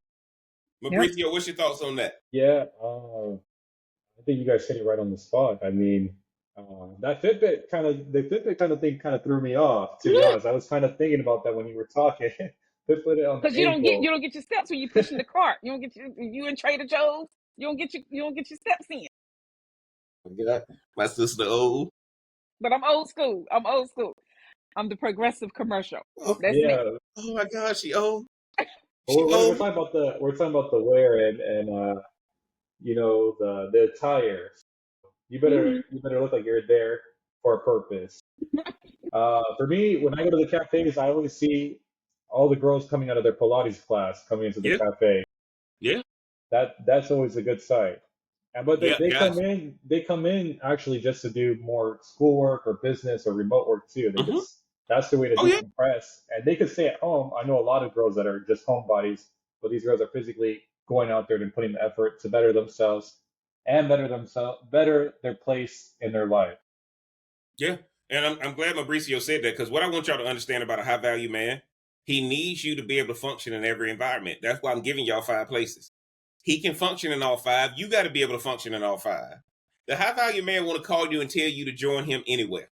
Yep. Mauricio, what's your thoughts on that? Yeah, I think you guys hit it right on the spot. I mean, the Fitbit kind of thing kind of threw me off, to be honest. I was kind of thinking about that when you were talking. Put it on the Because you ankle. don't get your steps when you're pushing the cart. You don't get you in Trader Joe's. You don't get your steps in. Yeah. My sister old. But I'm old school. I'm old school. I'm the progressive commercial. Oh, That's me. Yeah, oh my God, she old. but She we're old. talking about the wear and you know the attire. Hmm. You better look like you're there for a purpose. For me, when I go to the cafes, I always see all the girls coming out of their Pilates class coming into the Yeah, cafe. yeah, That's always a good sign. And but yeah, guys. they come in actually just to do more schoolwork or business or remote work too. Mm-hmm. That's the way to Oh yeah, decompress. And they could stay at home. I know a lot of girls that are just homebodies, but these girls are physically going out there and putting the effort to better their place in their life. yeah. And I'm glad Mauricio said that, because what I want y'all to understand about a high value man, he needs you to be able to function in every environment. That's why I'm giving y'all 5 places. He can function in all 5. You got to be able to function in all 5. The high value man want to call you and tell you to join him anywhere,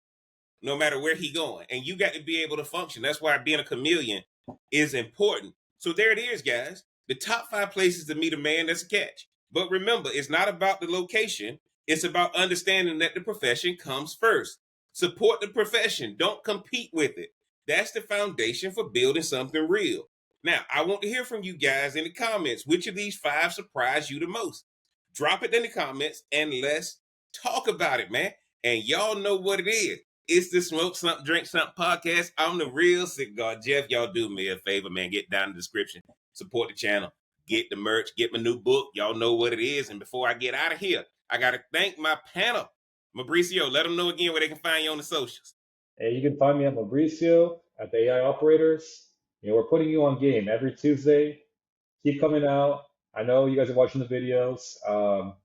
no matter where he going, and you got to be able to function. That's why being a chameleon is important. So there it is, guys. The top 5 places to meet a man that's a catch. But remember, it's not about the location. It's about understanding that the profession comes first. Support the profession. Don't compete with it. That's the foundation for building something real. Now, I want to hear from you guys in the comments. Which of these 5 surprised you the most? Drop it in the comments and let's talk about it, man. And y'all know what it is. It's the Smoke Something, Drink Something podcast. I'm the real cigar Jeff. Y'all do me a favor, man. Get down in the description. Support the channel. Get the merch. Get my new book. Y'all know what it is. And before I get out of here, I got to thank my panel. Mauricio, let them know again where they can find you on the socials. And you can find me at Mauricio at the AI Operators. You know, we're putting you on game every Tuesday. Keep coming out. I know you guys are watching the videos.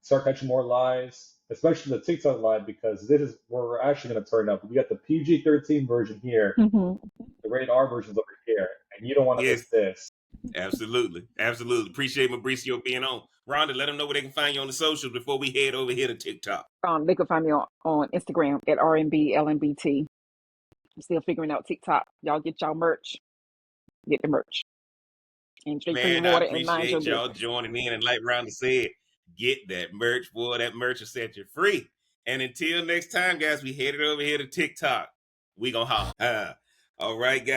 Start catching more lives, especially the TikTok live, because this is where we're actually going to turn up. We got the PG-13 version here, Hmm. the rated R version's over here, and you don't want to Yes, miss this. absolutely. Absolutely. Appreciate Mauricio being on. Rhonda, let them know where they can find you on the socials before we head over here to TikTok. They can find me on Instagram at RNBLNBT. I'm still figuring out TikTok. Y'all get y'all merch. Get the merch. And drink plenty of Man, I water and mind your appreciate y'all business. joining in. And like Rhonda said, get that merch, boy. That merch will set you free. And until next time, guys, we headed over here to TikTok. We gonna holler. All right, guys.